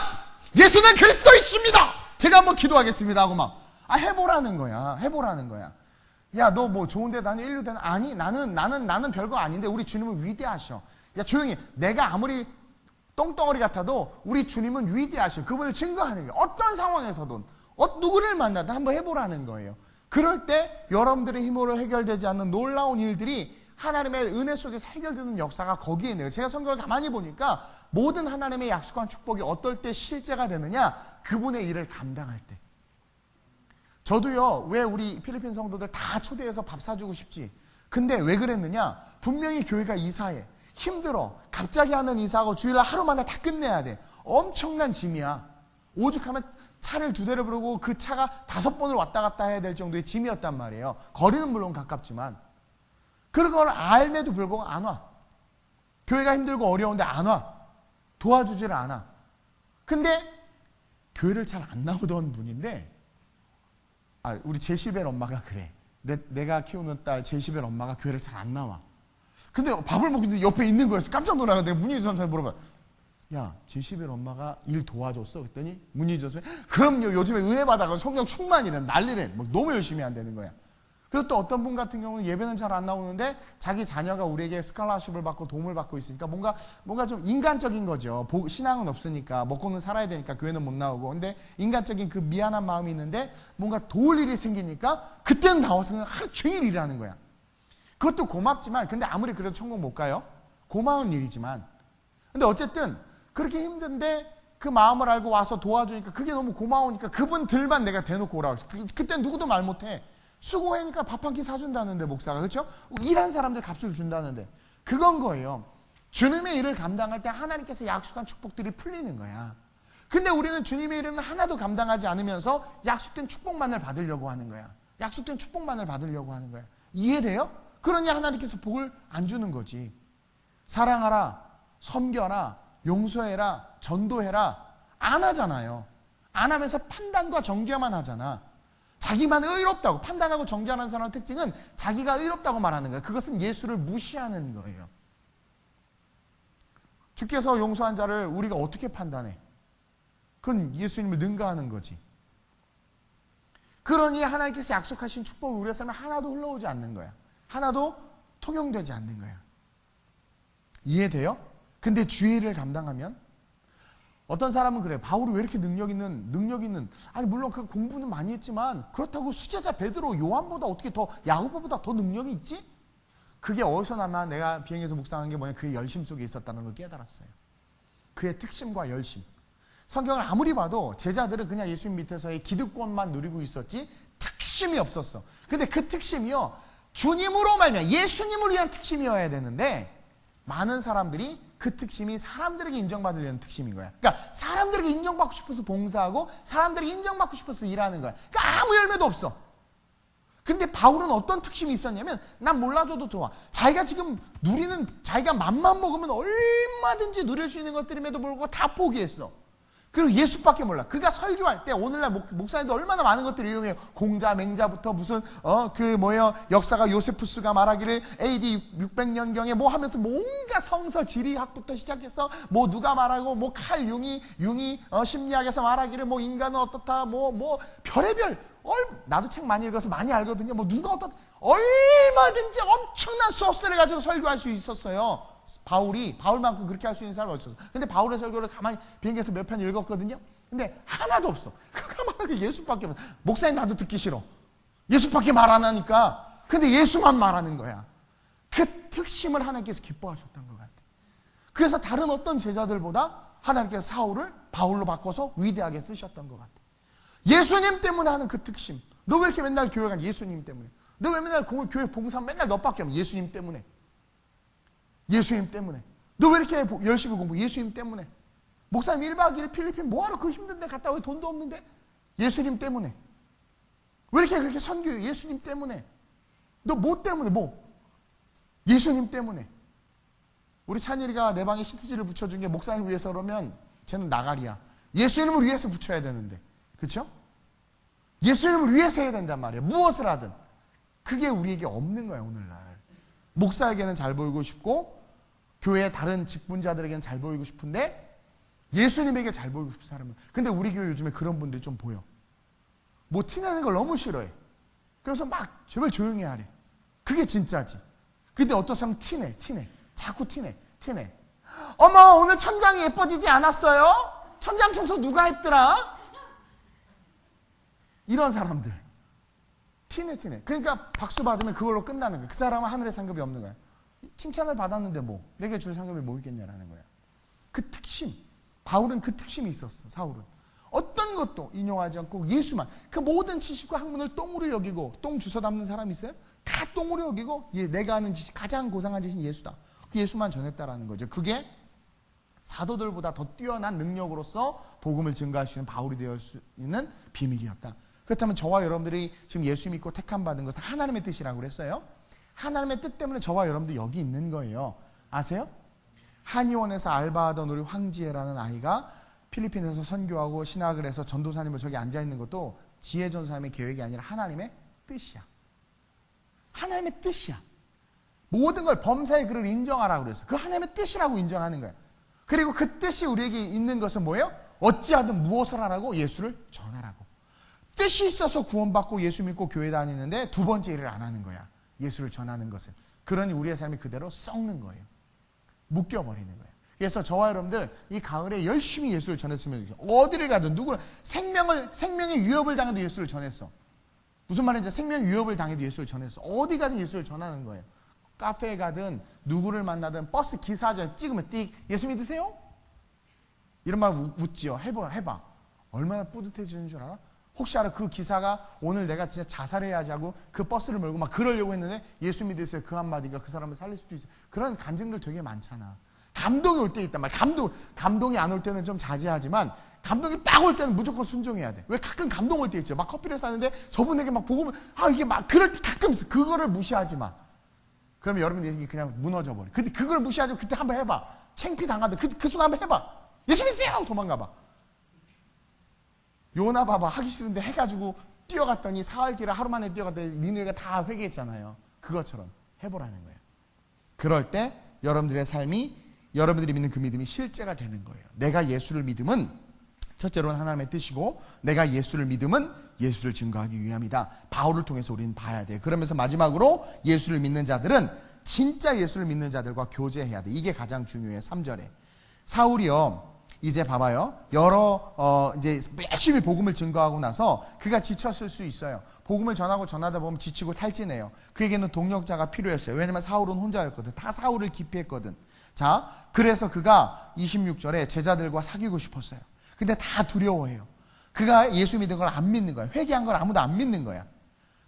예수는 그리스도이십니다. 제가 한번 기도하겠습니다 하고 막 해보라는 거야. 해보라는 거야. 야, 너 뭐 좋은 데 다녀, 일류 다녀. 아니, 나는 별거 아닌데 우리 주님은 위대하셔. 야, 조용히. 내가 아무리 똥덩어리 같아도 우리 주님은 위대하셔. 그분을 증거하는 거예요. 어떤 상황에서든 누구를 만나든 한번 해보라는 거예요. 그럴 때 여러분들의 힘으로 해결되지 않는 놀라운 일들이 하나님의 은혜 속에서 해결되는 역사가 거기에 있네요. 제가 성경을 가만히 보니까 모든 하나님의 약속한 축복이 어떨 때 실제가 되느냐? 그분의 일을 감당할 때. 저도요, 왜 우리 필리핀 성도들 다 초대해서 밥 사주고 싶지? 근데 왜 그랬느냐? 분명히 교회가 이사해. 힘들어. 갑자기 하는 이사하고 주일날 하루 만에 다 끝내야 돼. 엄청난 짐이야. 오죽하면 차를 2대를 부르고 그 차가 5번을 왔다 갔다 해야 될 정도의 짐이었단 말이에요. 거리는 물론 가깝지만. 그런 걸 알매도 불구하고 안 와. 교회가 힘들고 어려운데 안 와. 도와주지를 않아. 근데 교회를 잘 안 나오던 분인데, 우리 제시벨 엄마가 그래. 내가 키우는 딸 제시벨 엄마가 교회를 잘 안 나와. 근데 밥을 먹는데 옆에 있는 거였어. 깜짝 놀라서 내가 문희주 선생한테 물어봐. 야, 제시벨 엄마가 일 도와줬어? 그랬더니 문희주 선생님이 그럼요. 요즘에 은혜 받아서 성령 충만이래. 난리래. 뭐 너무 열심히 한다는 거야. 그리고 또 어떤 분 같은 경우는 예배는 잘 안 나오는데 자기 자녀가 우리에게 스칼라십을 받고 도움을 받고 있으니까 뭔가 좀 인간적인 거죠. 신앙은 없으니까 먹고는 살아야 되니까 교회는 못 나오고. 근데 인간적인 그 미안한 마음이 있는데 뭔가 도울 일이 생기니까 그때는 나와서 그냥 하루 종일 일하는 거야. 그것도 고맙지만 근데 아무리 그래도 천국 못 가요. 고마운 일이지만. 근데 어쨌든 그렇게 힘든데 그 마음을 알고 와서 도와주니까 그게 너무 고마우니까 그분들만 내가 대놓고 오라고. 그때 누구도 말 못해. 수고하니까 밥 한 끼 사준다는데 목사가. 그렇죠? 일한 사람들 값을 준다는데. 그건 거예요. 주님의 일을 감당할 때 하나님께서 약속한 축복들이 풀리는 거야. 근데 우리는 주님의 일은 하나도 감당하지 않으면서 약속된 축복만을 받으려고 하는 거야. 약속된 축복만을 받으려고 하는 거야. 이해돼요? 그러니 하나님께서 복을 안 주는 거지. 사랑하라, 섬겨라, 용서해라, 전도해라 안 하잖아요. 안 하면서 판단과 정죄만 하잖아. 자기만 의롭다고 판단하고 정죄하는 사람의 특징은 자기가 의롭다고 말하는 거예요. 그것은 예수를 무시하는 거예요. 주께서 용서한 자를 우리가 어떻게 판단해? 그건 예수님을 능가하는 거지. 그러니 하나님께서 약속하신 축복이 우리의 삶에 하나도 흘러오지 않는 거야. 하나도 통용되지 않는 거야. 이해돼요? 근데 주의 일을 감당하면 어떤 사람은 그래요. 바울이 왜 이렇게 능력 있는 아니 물론 그 공부는 많이 했지만 그렇다고 수제자 베드로 요한보다 어떻게 더 야고보다 더 능력이 있지? 그게 어디서 나면 내가 비행에서 묵상한 게 뭐냐, 그의 열심 속에 있었다는 걸 깨달았어요. 그의 특심과 열심. 성경을 아무리 봐도 제자들은 그냥 예수님 밑에서의 기득권만 누리고 있었지 특심이 없었어. 근데 그 특심이요, 주님으로 말미암아 예수님을 위한 특심이어야 되는데 많은 사람들이 그 특심이 사람들에게 인정받으려는 특심인 거야. 그러니까 사람들에게 인정받고 싶어서 봉사하고 사람들이 인정받고 싶어서 일하는 거야. 그러니까 아무 열매도 없어. 근데 바울은 어떤 특심이 있었냐면 난 몰라줘도 좋아. 자기가 지금 자기가 맘만 먹으면 얼마든지 누릴 수 있는 것들임에도 불구하고 다 포기했어. 그리고 예수밖에 몰라. 그가 설교할 때 오늘날 목사님도 얼마나 많은 것들을 이용해요. 공자, 맹자부터 무슨 역사가 요세푸스가 말하기를 AD 600년경에 뭐 하면서 뭔가 성서 지리학부터 시작해서 뭐 누가 말하고 뭐 칼 융이 심리학에서 말하기를 뭐 인간은 어떻다 뭐 별의별 나도 책 많이 읽어서 많이 알거든요. 뭐 누가 얼마든지 엄청난 소스를 가지고 설교할 수 있었어요. 바울만큼 그렇게 할 수 있는 사람이 없었어. 근데 바울의 설교를 가만히 비행기에서 몇 편 읽었거든요. 근데 하나도 없어. 그가 말하는 게 예수밖에 없어. 목사님 나도 듣기 싫어. 예수밖에 말 안 하니까. 근데 예수만 말하는 거야. 그 특심을 하나님께서 기뻐하셨던 것 같아. 그래서 다른 어떤 제자들보다 하나님께서 사울을 바울로 바꿔서 위대하게 쓰셨던 것 같아. 예수님 때문에 하는 그 특심. 너 왜 이렇게 맨날 교회 가? 예수님 때문에. 너 왜 맨날 교회 봉사 맨날 너밖에 없냐? 예수님 때문에. 예수님 때문에. 너 왜 이렇게 열심히 공부? 예수님 때문에. 목사님 1박 2일 필리핀 뭐하러 그 힘든데 갔다 왜 돈도 없는데? 예수님 때문에. 왜 이렇게 그렇게 선교해? 예수님 때문에. 너 뭐 때문에? 뭐? 예수님 때문에. 우리 찬일이가 내 방에 시트지를 붙여준 게 목사님을 위해서 그러면 쟤는 나가리야. 예수님을 위해서 붙여야 되는데. 그렇죠? 예수님을 위해서 해야 된단 말이에요. 무엇을 하든. 그게 우리에게 없는 거예요, 오늘날. 목사에게는 잘 보이고 싶고 교회의 다른 직분자들에게는 잘 보이고 싶은데 예수님에게 잘 보이고 싶은 사람은. 근데 우리 교회 요즘에 그런 분들이 좀 보여. 뭐 티내는 걸 너무 싫어해. 그래서 막 제발 조용히 하래. 그게 진짜지. 근데 어떤 사람은 티내. 자꾸 티내. 어머 오늘 천장이 예뻐지지 않았어요? 천장 청소 누가 했더라? 이런 사람들. 티내. 그러니까 박수 받으면 그걸로 끝나는 거야. 그 사람은 하늘의 상급이 없는 거야. 칭찬을 받았는데 뭐 내게 줄 상급이 뭐 있겠냐라는 거야. 그 특심, 바울은 그 특심이 있었어. 사울은 어떤 것도 인용하지 않고 예수만, 그 모든 지식과 학문을 똥으로 여기고, 똥 주워 담는 사람 있어요? 다 똥으로 여기고 내가 아는 지식, 가장 고상한 지식은 예수다. 그 예수만 전했다라는 거죠. 그게 사도들보다 더 뛰어난 능력으로서 복음을 증거할 수 있는 바울이 되어 수 있는 비밀이었다. 그렇다면 저와 여러분들이 지금 예수 믿고 택함 받은 것은 하나님의 뜻이라고 그랬어요. 하나님의 뜻 때문에 저와 여러분들 여기 있는 거예요. 아세요? 한의원에서 알바하던 우리 황지혜라는 아이가 필리핀에서 선교하고 신학을 해서 전도사님으로 저기 앉아있는 것도 지혜 전사님의 계획이 아니라 하나님의 뜻이야. 하나님의 뜻이야. 모든 걸 범사의 그를 인정하라고 그랬어. 그 하나님의 뜻이라고 인정하는 거야. 그리고 그 뜻이 우리에게 있는 것은 뭐예요? 어찌하든 무엇을 하라고? 예수를 전하라고. 뜻이 있어서 구원받고 예수 믿고 교회 다니는데 두 번째 일을 안 하는 거야. 예수를 전하는 것을. 그러니 우리의 삶이 그대로 썩는 거예요. 묶여버리는 거예요. 그래서 저와 여러분들 이 가을에 열심히 예수를 전했으면 좋겠어요. 어디를 가든 누구나 생명의 위협을 당해도 예수를 전했어. 무슨 말인지, 생명의 위협을 당해도 예수를 전했어. 어디 가든 예수를 전하는 거예요. 카페에 가든 누구를 만나든 버스 기사전 찍으면 띡 예수 믿으세요? 이런 말 웃지요. 해봐. 얼마나 뿌듯해지는 줄 알아? 혹시 알아? 그 기사가 오늘 내가 진짜 자살해야지 하고 그 버스를 몰고 막 그러려고 했는데 예수 믿으세요. 그 한마디가 그 사람을 살릴 수도 있어. 그런 간증들 되게 많잖아. 감동이 올 때 있단 말이야. 감동이 안 올 때는 좀 자제하지만 감동이 딱 올 때는 무조건 순종해야 돼. 왜? 가끔 감동 올 때 있죠. 막 커피를 사는데 저분에게 막 보고 이게 막 그럴 때 가끔 있어. 그거를 무시하지 마. 그러면 여러분들이 그냥 무너져 버려. 근데 그걸 무시하지 마. 그때 한번 해봐. 창피 당하든 그 순간 한번 해봐. 예수 믿으세요! 도망가봐. 요나 봐봐. 하기 싫은데 해가지고 뛰어갔더니 사흘길을 하루 만에 뛰어갔더니 니네가 다 회개했잖아요. 그것처럼 해보라는 거예요. 그럴 때 여러분들의 삶이, 여러분들이 믿는 그 믿음이 실제가 되는 거예요. 내가 예수를 믿음은 첫째로는 하나님의 뜻이고, 내가 예수를 믿음은 예수를 증거하기 위함이다. 바울을 통해서 우리는 봐야 돼. 그러면서 마지막으로 예수를 믿는 자들은 진짜 예수를 믿는 자들과 교제해야 돼. 이게 가장 중요해요. 3절에 사울이요, 이제 봐봐요. 이제 열심히 복음을 증거하고 나서 그가 지쳤을 수 있어요. 복음을 전하다 보면 지치고 탈진해요. 그에게는 동력자가 필요했어요. 왜냐면 사울은 혼자였거든. 다 사울을 기피했거든. 자, 그래서 그가 26절에 제자들과 사귀고 싶었어요. 근데 다 두려워해요. 그가 예수 믿은 걸 안 믿는 거야. 회개한 걸 아무도 안 믿는 거야.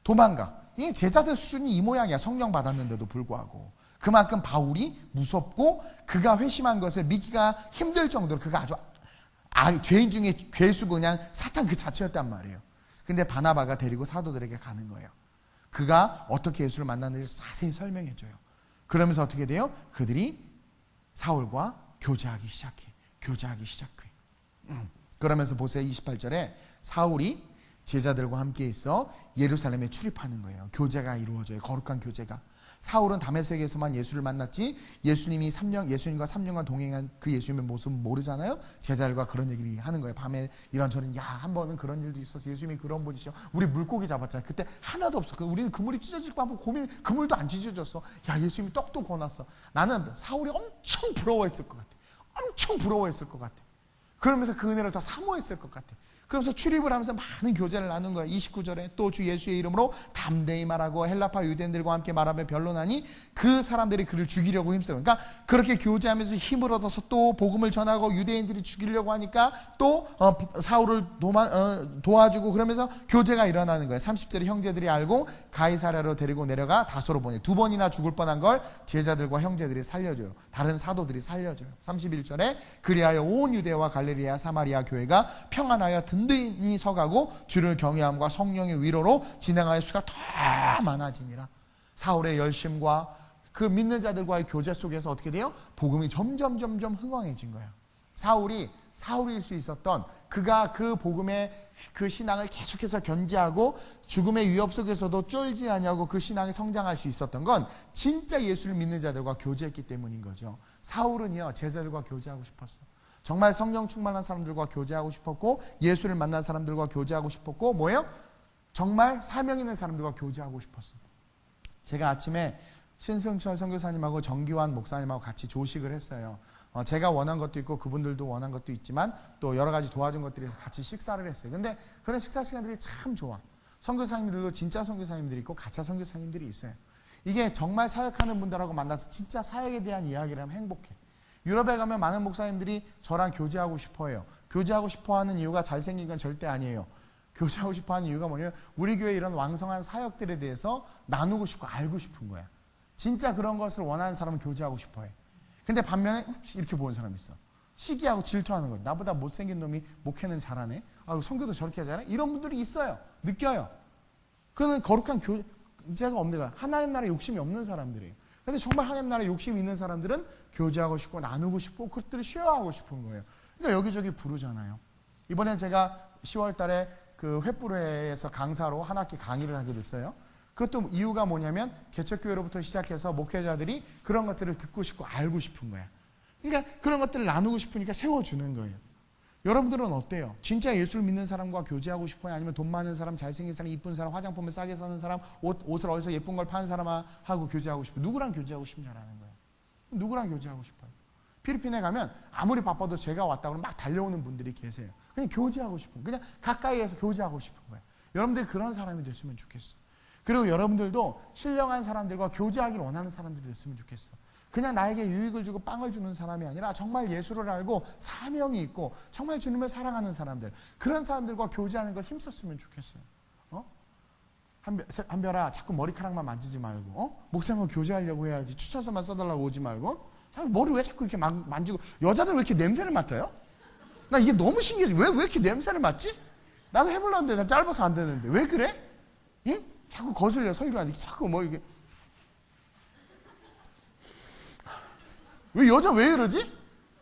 도망가. 이게 제자들 수준이 이 모양이야. 성령 받았는데도 불구하고. 그만큼 바울이 무섭고 그가 회심한 것을 믿기가 힘들 정도로 그가 아주 죄인 중에 괴수고 그냥 사탄 그 자체였단 말이에요. 근데 바나바가 데리고 사도들에게 가는 거예요. 그가 어떻게 예수를 만났는지 자세히 설명해줘요. 그러면서 어떻게 돼요? 그들이 사울과 교제하기 시작해. 그러면서 보세요. 28절에 사울이 제자들과 함께 있어 예루살렘에 출입하는 거예요. 교제가 이루어져요. 거룩한 교제가. 사울은 다메섹에서만 예수를 만났지 예수님과 3년간 동행한 그 예수님의 모습은 모르잖아요. 제자들과 그런 얘기를 하는 거예요. 밤에 이런저런, 한 번은 그런 일도 있었어. 예수님이 그런 분이시죠. 우리 물고기 잡았잖아요. 그때 하나도 없어. 우리는 그물이 찢어질 거 고민, 그물도 안 찢어졌어. 예수님이 떡도 구워놨어. 나는 사울이 엄청 부러워했을 것 같아. 그러면서 그 은혜를 더 사모했을 것 같아. 그러면서 출입을 하면서 많은 교제를 나눈 거야. 29절에 또 주 예수의 이름으로 담대히 말하고 헬라파 유대인들과 함께 말하며 변론하니 그 사람들이 그를 죽이려고 힘써요. 그러니까 그렇게 교제하면서 힘을 얻어서 또 복음을 전하고 유대인들이 죽이려고 하니까 또 사울을 도와주고 그러면서 교제가 일어나는 거예요. 30절에 형제들이 알고 가이사랴로 데리고 내려가 다소로 보내. 2번이나 죽을 뻔한 걸 제자들과 형제들이 살려줘요. 다른 사도들이 살려줘요. 31절에 그리하여 온 유대와 갈릴리아 사마리아 교회가 평안하여 든든히 서가고 주를 경외함과 성령의 위로로 진행하여 수가 더 많아지니라. 사울의 열심과 그 믿는 자들과의 교제 속에서 어떻게 돼요? 복음이 점점 흥왕해진 거예요. 사울일 수 있었던, 그가 그 복음의 그 신앙을 계속해서 견지하고 죽음의 위협 속에서도 쫄지 아니하고 그 신앙이 성장할 수 있었던 건 진짜 예수를 믿는 자들과 교제했기 때문인 거죠. 사울은요, 제자들과 교제하고 싶었어. 정말 성령 충만한 사람들과 교제하고 싶었고 예수를 만난 사람들과 교제하고 싶었고 뭐예요? 정말 사명 있는 사람들과 교제하고 싶었어. 제가 아침에 신승철 선교사님하고 정기환 목사님하고 같이 조식을 했어요. 제가 원한 것도 있고 그분들도 원한 것도 있지만 또 여러 가지 도와준 것들이 같이 식사를 했어요. 근데 그런 식사 시간들이 참 좋아. 선교사님들도 진짜 선교사님들이 있고 가짜 선교사님들이 있어요. 이게 정말 사역하는 분들하고 만나서 진짜 사역에 대한 이야기를 하면 행복해. 유럽에 가면 많은 목사님들이 저랑 교제하고 싶어해요. 교제하고 싶어하는 이유가 잘생긴 건 절대 아니에요. 교제하고 싶어하는 이유가 뭐냐면 우리 교회 이런 왕성한 사역들에 대해서 나누고 싶고 알고 싶은 거야. 진짜 그런 것을 원하는 사람은 교제하고 싶어해. 근데 반면에 이렇게 보는 사람이 있어. 시기하고 질투하는 거야. 나보다 못생긴 놈이 목회는 잘하네. 선교도 저렇게 하잖아요. 이런 분들이 있어요. 느껴요. 그는 거룩한 교제가 없는 거야. 하나님 나라에 욕심이 없는 사람들이에요. 근데 정말 하나님 나라에 욕심이 있는 사람들은 교제하고 싶고 나누고 싶고 그것들을 쉐어하고 싶은 거예요. 그러니까 여기저기 부르잖아요. 이번엔 제가 10월 달에 그 횃불회에서 강사로 한 학기 강의를 하게 됐어요. 그것도 이유가 뭐냐면 개척교회로부터 시작해서 목회자들이 그런 것들을 듣고 싶고 알고 싶은 거야. 그러니까 그런 것들을 나누고 싶으니까 세워주는 거예요. 여러분들은 어때요? 진짜 예수를 믿는 사람과 교제하고 싶어요? 아니면 돈 많은 사람, 잘생긴 사람, 이쁜 사람, 화장품을 싸게 사는 사람, 옷을 어디서 예쁜 걸 파는 사람하고 교제하고 싶어요? 누구랑 교제하고 싶냐라는 거예요. 누구랑 교제하고 싶어요? 필리핀에 가면 아무리 바빠도 제가 왔다고 막 달려오는 분들이 계세요. 그냥 교제하고 싶은, 그냥 가까이에서 교제하고 싶은 거예요. 여러분들이 그런 사람이 됐으면 좋겠어. 그리고 여러분들도 신령한 사람들과 교제하기를 원하는 사람들이 됐으면 좋겠어. 그냥 나에게 유익을 주고 빵을 주는 사람이 아니라 정말 예수를 알고 사명이 있고 정말 주님을 사랑하는 사람들, 그런 사람들과 교제하는 걸 힘썼으면 좋겠어요. 한별아, 자꾸 머리카락만 만지지 말고, 목사님과 교제하려고 해야지. 추천서만 써달라고 오지 말고. 머리 왜 자꾸 이렇게 만지고. 여자들 왜 이렇게 냄새를 맡아요? 나 이게 너무 신기해. 왜 이렇게 냄새를 맡지? 나도 해보려는데 나 짧아서 안 되는데. 왜 그래? 응? 자꾸 거슬려, 설교하는데. 자꾸 뭐 이게. 왜 여자 왜 이러지?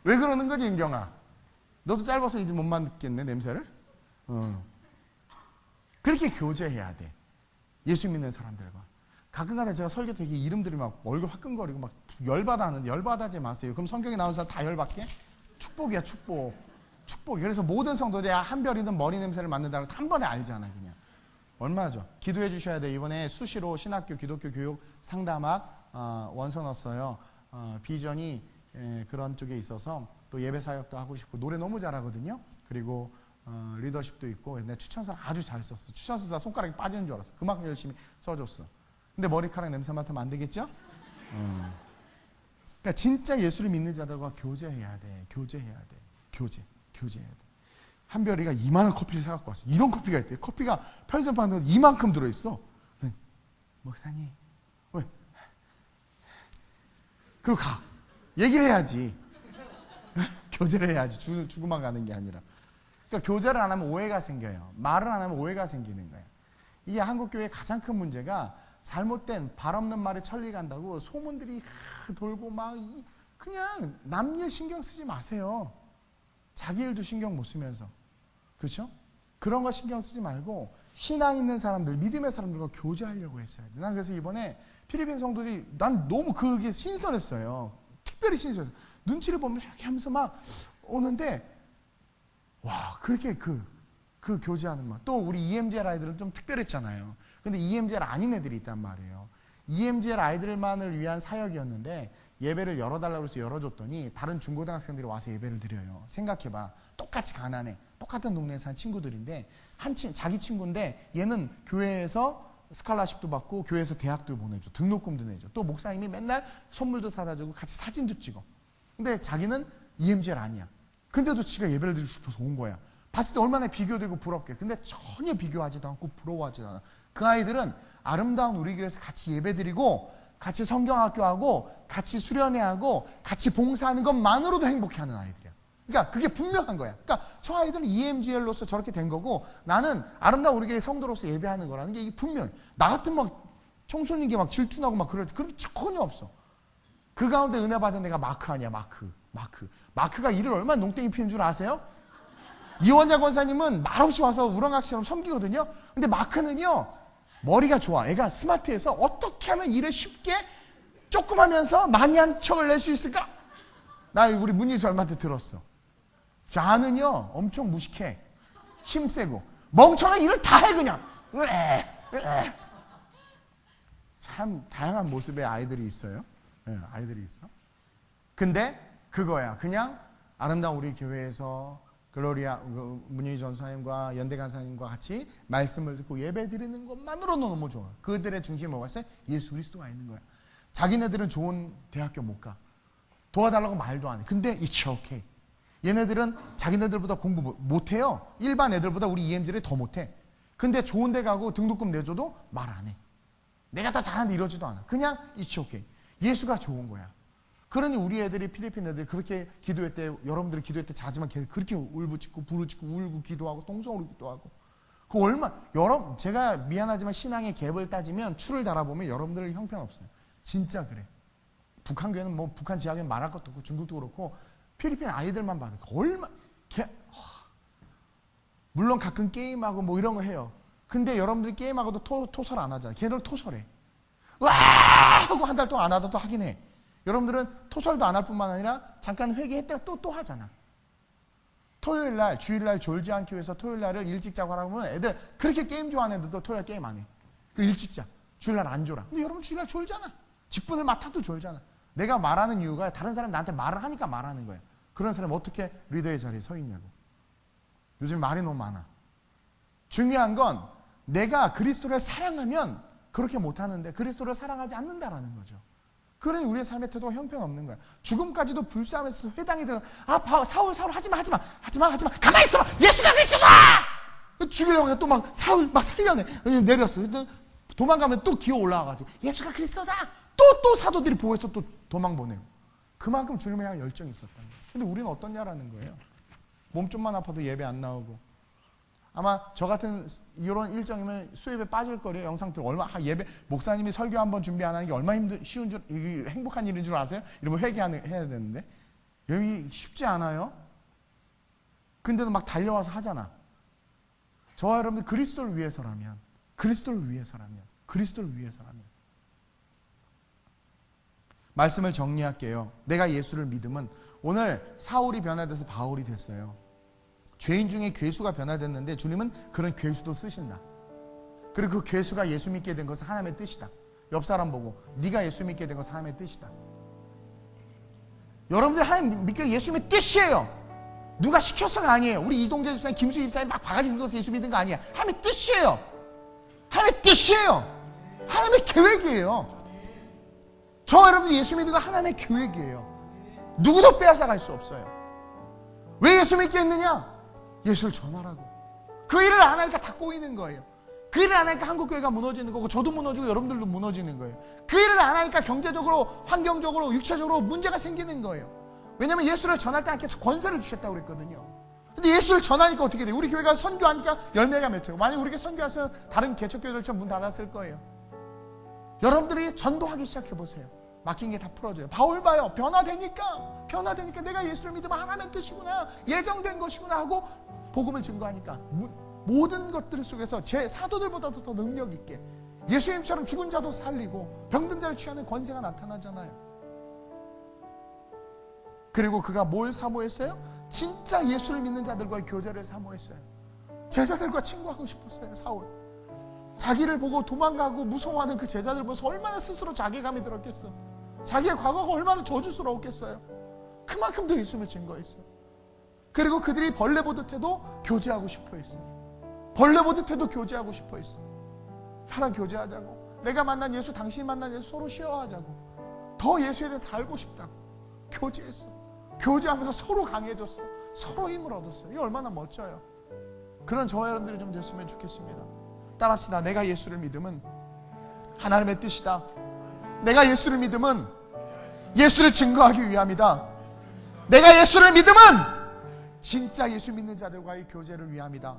왜 그러는 거지, 인경아? 너도 짧아서 이제 못 맡겠네, 냄새를? 그렇게 교제해야 돼. 예수 믿는 사람들과. 가끔가다 제가 설교 때 이름들이 막 얼굴 화끈거리고 막 열받아 하는데 열받아하지 마세요. 그럼 성경에 나온 사람 다 열받게? 축복이야, 축복. 축복이. 그래서 모든 성도들이 한별이든 머리 냄새를 맡는다는 걸 한 번에 알잖아, 그냥. 얼마나 좋아. 기도해 주셔야 돼. 이번에 수시로 신학교 기독교 교육 상담학 원서 넣었어요. 비전이 그런 쪽에 있어서 또 예배 사역도 하고 싶고 노래 너무 잘하거든요. 그리고 리더십도 있고. 근데 추천서 아주 잘 썼어. 추천서 손가락이 빠지는 줄 알았어. 그만큼 열심히 써줬어. 근데 머리카락 냄새 맡으면 안 되겠죠? 그러니까 진짜 예수를 믿는 자들과 교제해야 돼. 교제해야 돼. 교제해야 돼. 한별이가 이만한 커피를 사갖고 왔어. 이런 커피가 있대. 커피가 편의점 파는 건 이만큼 들어있어. 목사님, 왜? 그리고 가. 얘기를 해야지. 교제를 해야지. 주고만 가는 게 아니라. 그러니까 교제를 안 하면 오해가 생겨요. 말을 안 하면 오해가 생기는 거예요. 이게 한국교회의 가장 큰 문제가 잘못된 발 없는 말에 천리 간다고 소문들이 돌고 막 그냥 남 일 신경 쓰지 마세요. 자기 일도 신경 못 쓰면서. 그렇죠? 그런 거 신경 쓰지 말고 신앙 있는 사람들, 믿음의 사람들과 교제하려고 했어요. 난 그래서 이번에 필리핀 성도들이 난 너무 그게 신선했어요. 특별히 신선했어요. 눈치를 보면 이렇게 하면서 막 오는데 와, 그렇게 그 교제하는 맛. 또 우리 EMGL 아이들은 좀 특별했잖아요. 근데 EMGL 아닌 애들이 있단 말이에요. EMGL 아이들만을 위한 사역이었는데 예배를 열어달라고 해서 열어줬더니 다른 중고등학생들이 와서 예배를 드려요. 생각해봐. 똑같이 가난해. 똑같은 동네에 사는 친구들인데 자기 친구인데 얘는 교회에서 스칼라십도 받고 교회에서 대학도 보내줘. 등록금도 내줘. 또 목사님이 맨날 선물도 사다 주고 같이 사진도 찍어. 근데 자기는 EMGL 아니야. 근데도 지가 예배를 드리고 싶어서 온 거야. 봤을 때 얼마나 비교되고 부럽게. 근데 전혀 비교하지도 않고 부러워하지도 않아. 그 아이들은 아름다운 우리 교회에서 같이 예배드리고 같이 성경학교하고 같이 수련회하고 같이 봉사하는 것만으로도 행복해하는 아이들이야. 그러니까 그게 분명한 거야. 그러니까 저 아이들은 EMGL로서 저렇게 된 거고 나는 아름다운 우리 교회 성도로서 예배하는 거라는 게 이게 분명해. 나 같은 막 청소년기 막 질투나고 막 그럴 때 그런 전혀 없어. 그 가운데 은혜 받은 애가 마크 아니야. 마크가 일을 얼마나 농땡이 피는 줄 아세요? 이원자 권사님은 말없이 와서 우렁각시처럼 섬기거든요. 근데 마크는요 머리가 좋아. 애가 스마트해서 어떻게 하면 일을 쉽게 조금 하면서 많이 한 척을 낼 수 있을까? 나 우리 문희수 얼마한테 들었어. 좌는요 엄청 무식해. 힘세고 멍청한 일을 다 해 그냥. 참 다양한 모습의 아이들이 있어요. 네, 아이들이 있어. 근데 그거야. 그냥 아름다운 우리 교회에서 글로리아 문희 전사님과 연대 간사님과 같이 말씀을 듣고 예배 드리는 것만으로도 너무 좋아. 그들의 중심에 뭐가 있어요? 예수 그리스도가 있는 거야. 자기네들은 좋은 대학교 못 가. 도와달라고 말도 안 해. 근데 it's okay. 얘네들은 자기네들보다 공부 못해요. 일반 애들보다 우리 EM들이 더 못해. 근데 좋은 데 가고 등록금 내줘도 말 안 해. 내가 다 잘하는데 이러지도 않아. 그냥 it's okay. 예수가 좋은 거야. 그러니 우리 애들이 필리핀 애들이 그렇게 기도할 때, 여러분들이 기도할 때 자지만 그렇게 울부짖고 부르짖고 울고 기도하고 똥성으로 기도하고, 그 얼마, 여러분, 제가 미안하지만 신앙의 갭을 따지면 추를 달아보면 여러분들 형편없어요. 진짜 그래. 북한 교회는 뭐 북한 지하교회는 말할 것도 없고 중국도 그렇고 필리핀 아이들만 봐도 물론 가끔 게임하고 뭐 이런 거 해요. 근데 여러분들이 게임하고도 토설 안 하잖아요. 걔들 토설해. 와 하고 한 달 동안 안 하다 또 하긴 해. 여러분들은 토설도 안 할 뿐만 아니라 잠깐 회개했다가 또 하잖아. 토요일날, 주일날 졸지 않기 위해서 토요일날을 일찍 자고 하라고 하면 애들 그렇게 게임 좋아하는 애들도 토요일날 게임 안 해. 그 일찍 자. 주일날 안 졸아. 근데 여러분 주일날 졸잖아. 직분을 맡아도 졸잖아. 내가 말하는 이유가 다른 사람이 나한테 말을 하니까 말하는 거야. 그런 사람이 어떻게 리더의 자리에 서 있냐고. 요즘 말이 너무 많아. 중요한 건 내가 그리스도를 사랑하면 그렇게 못하는데 그리스도를 사랑하지 않는다라는 거죠. 그러니 우리의 삶의 태도가 형편없는 거야. 죽음까지도 불사하면서 회당에 들어가 사울 하지마 가만히 있어봐. 예수가 그리스도다. 죽이려고 해서 또 막 사울 막 살려내. 내렸어. 도망가면 또 기어 올라와가지고 예수가 그리스도다. 또 사도들이 보호해서 또 도망 보내고. 그만큼 주님을 향한 열정이 있었다는 거예요. 근데 우리는 어떠냐라는 거예요. 몸 좀만 아파도 예배 안 나오고. 아마 저 같은 이런 일정이면 수입에 빠질 거래요. 영상들 예배 목사님이 설교 한번 준비 안 하는 게 얼마나 쉬운 줄, 행복한 일인 줄 아세요? 이러면 해야 되는데 여기 쉽지 않아요. 근데도 막 달려와서 하잖아. 저와 여러분들 그리스도를 위해서라면 말씀을 정리할게요. 내가 예수를 믿으면 오늘 사울이 변화돼서 바울이 됐어요. 죄인 중에 괴수가 변화됐는데 주님은 그런 괴수도 쓰신다. 그리고 그 괴수가 예수 믿게 된 것은 하나님의 뜻이다. 옆 사람 보고 네가 예수 믿게 된 것은 하나님의 뜻이다. 여러분들 하나님 믿게 예수님의 뜻이에요. 누가 시켜서가 아니에요. 우리 이동재 집사님, 김수희 집사님 막 바가지 긁어서 예수 믿은 거 아니야. 하나님의 뜻이에요. 하나님의 뜻이에요. 하나님의 계획이에요. 저 여러분들이 예수 믿는 거 하나님의 계획이에요. 누구도 빼앗아갈 수 없어요. 왜 예수 믿게 했느냐? 예수를 전하라고. 그 일을 안 하니까 다 꼬이는 거예요. 그 일을 안 하니까 한국교회가 무너지는 거고 저도 무너지고 여러분들도 무너지는 거예요. 그 일을 안 하니까 경제적으로, 환경적으로, 육체적으로 문제가 생기는 거예요. 왜냐하면 예수를 전할 때 하나님께서 권세를 주셨다고 그랬거든요. 근데 예수를 전하니까 어떻게 돼요? 우리 교회가 선교하니까 열매가 맺혀요. 만약 우리 교회 선교하면 다른 개척교회들처럼 문 닫았을 거예요. 여러분들이 전도하기 시작해보세요. 막힌 게 다 풀어져요. 바울 봐요. 변화되니까 내가 예수를 믿으면 하나님의 뜻이구나, 예정된 것이구나 하고 복음을 증거하니까 모든 것들 속에서 제 사도들보다도 더 능력 있게 예수님처럼 죽은 자도 살리고 병든 자를 취하는 권세가 나타나잖아요. 그리고 그가 뭘 사모했어요? 진짜 예수를 믿는 자들과의 교제를 사모했어요. 제자들과 친구하고 싶었어요. 사울 자기를 보고 도망가고 무서워하는 그 제자들 보면서 얼마나 스스로 자괴감이 들었겠어. 자기의 과거가 얼마나 저주스러웠겠어요. 그만큼 더 예수를 증거했어. 그리고 그들이 벌레 보듯 해도 교제하고 싶어 했어. 벌레 보듯 해도 교제하고 싶어 했어. 나랑 교제하자고. 내가 만난 예수, 당신이 만난 예수 서로 쉐어하자고. 더 예수에 대해서 알고 싶다고. 교제했어. 교제하면서 서로 강해졌어. 서로 힘을 얻었어요. 이게 얼마나 멋져요. 그런 저와 여러분들이 좀 됐으면 좋겠습니다. 따라합시다. 내가 예수를 믿으면 하나님의 뜻이다. 내가 예수를 믿으면 예수를 증거하기 위함이다. 내가 예수를 믿으면 진짜 예수 믿는 자들과의 교제를 위함이다.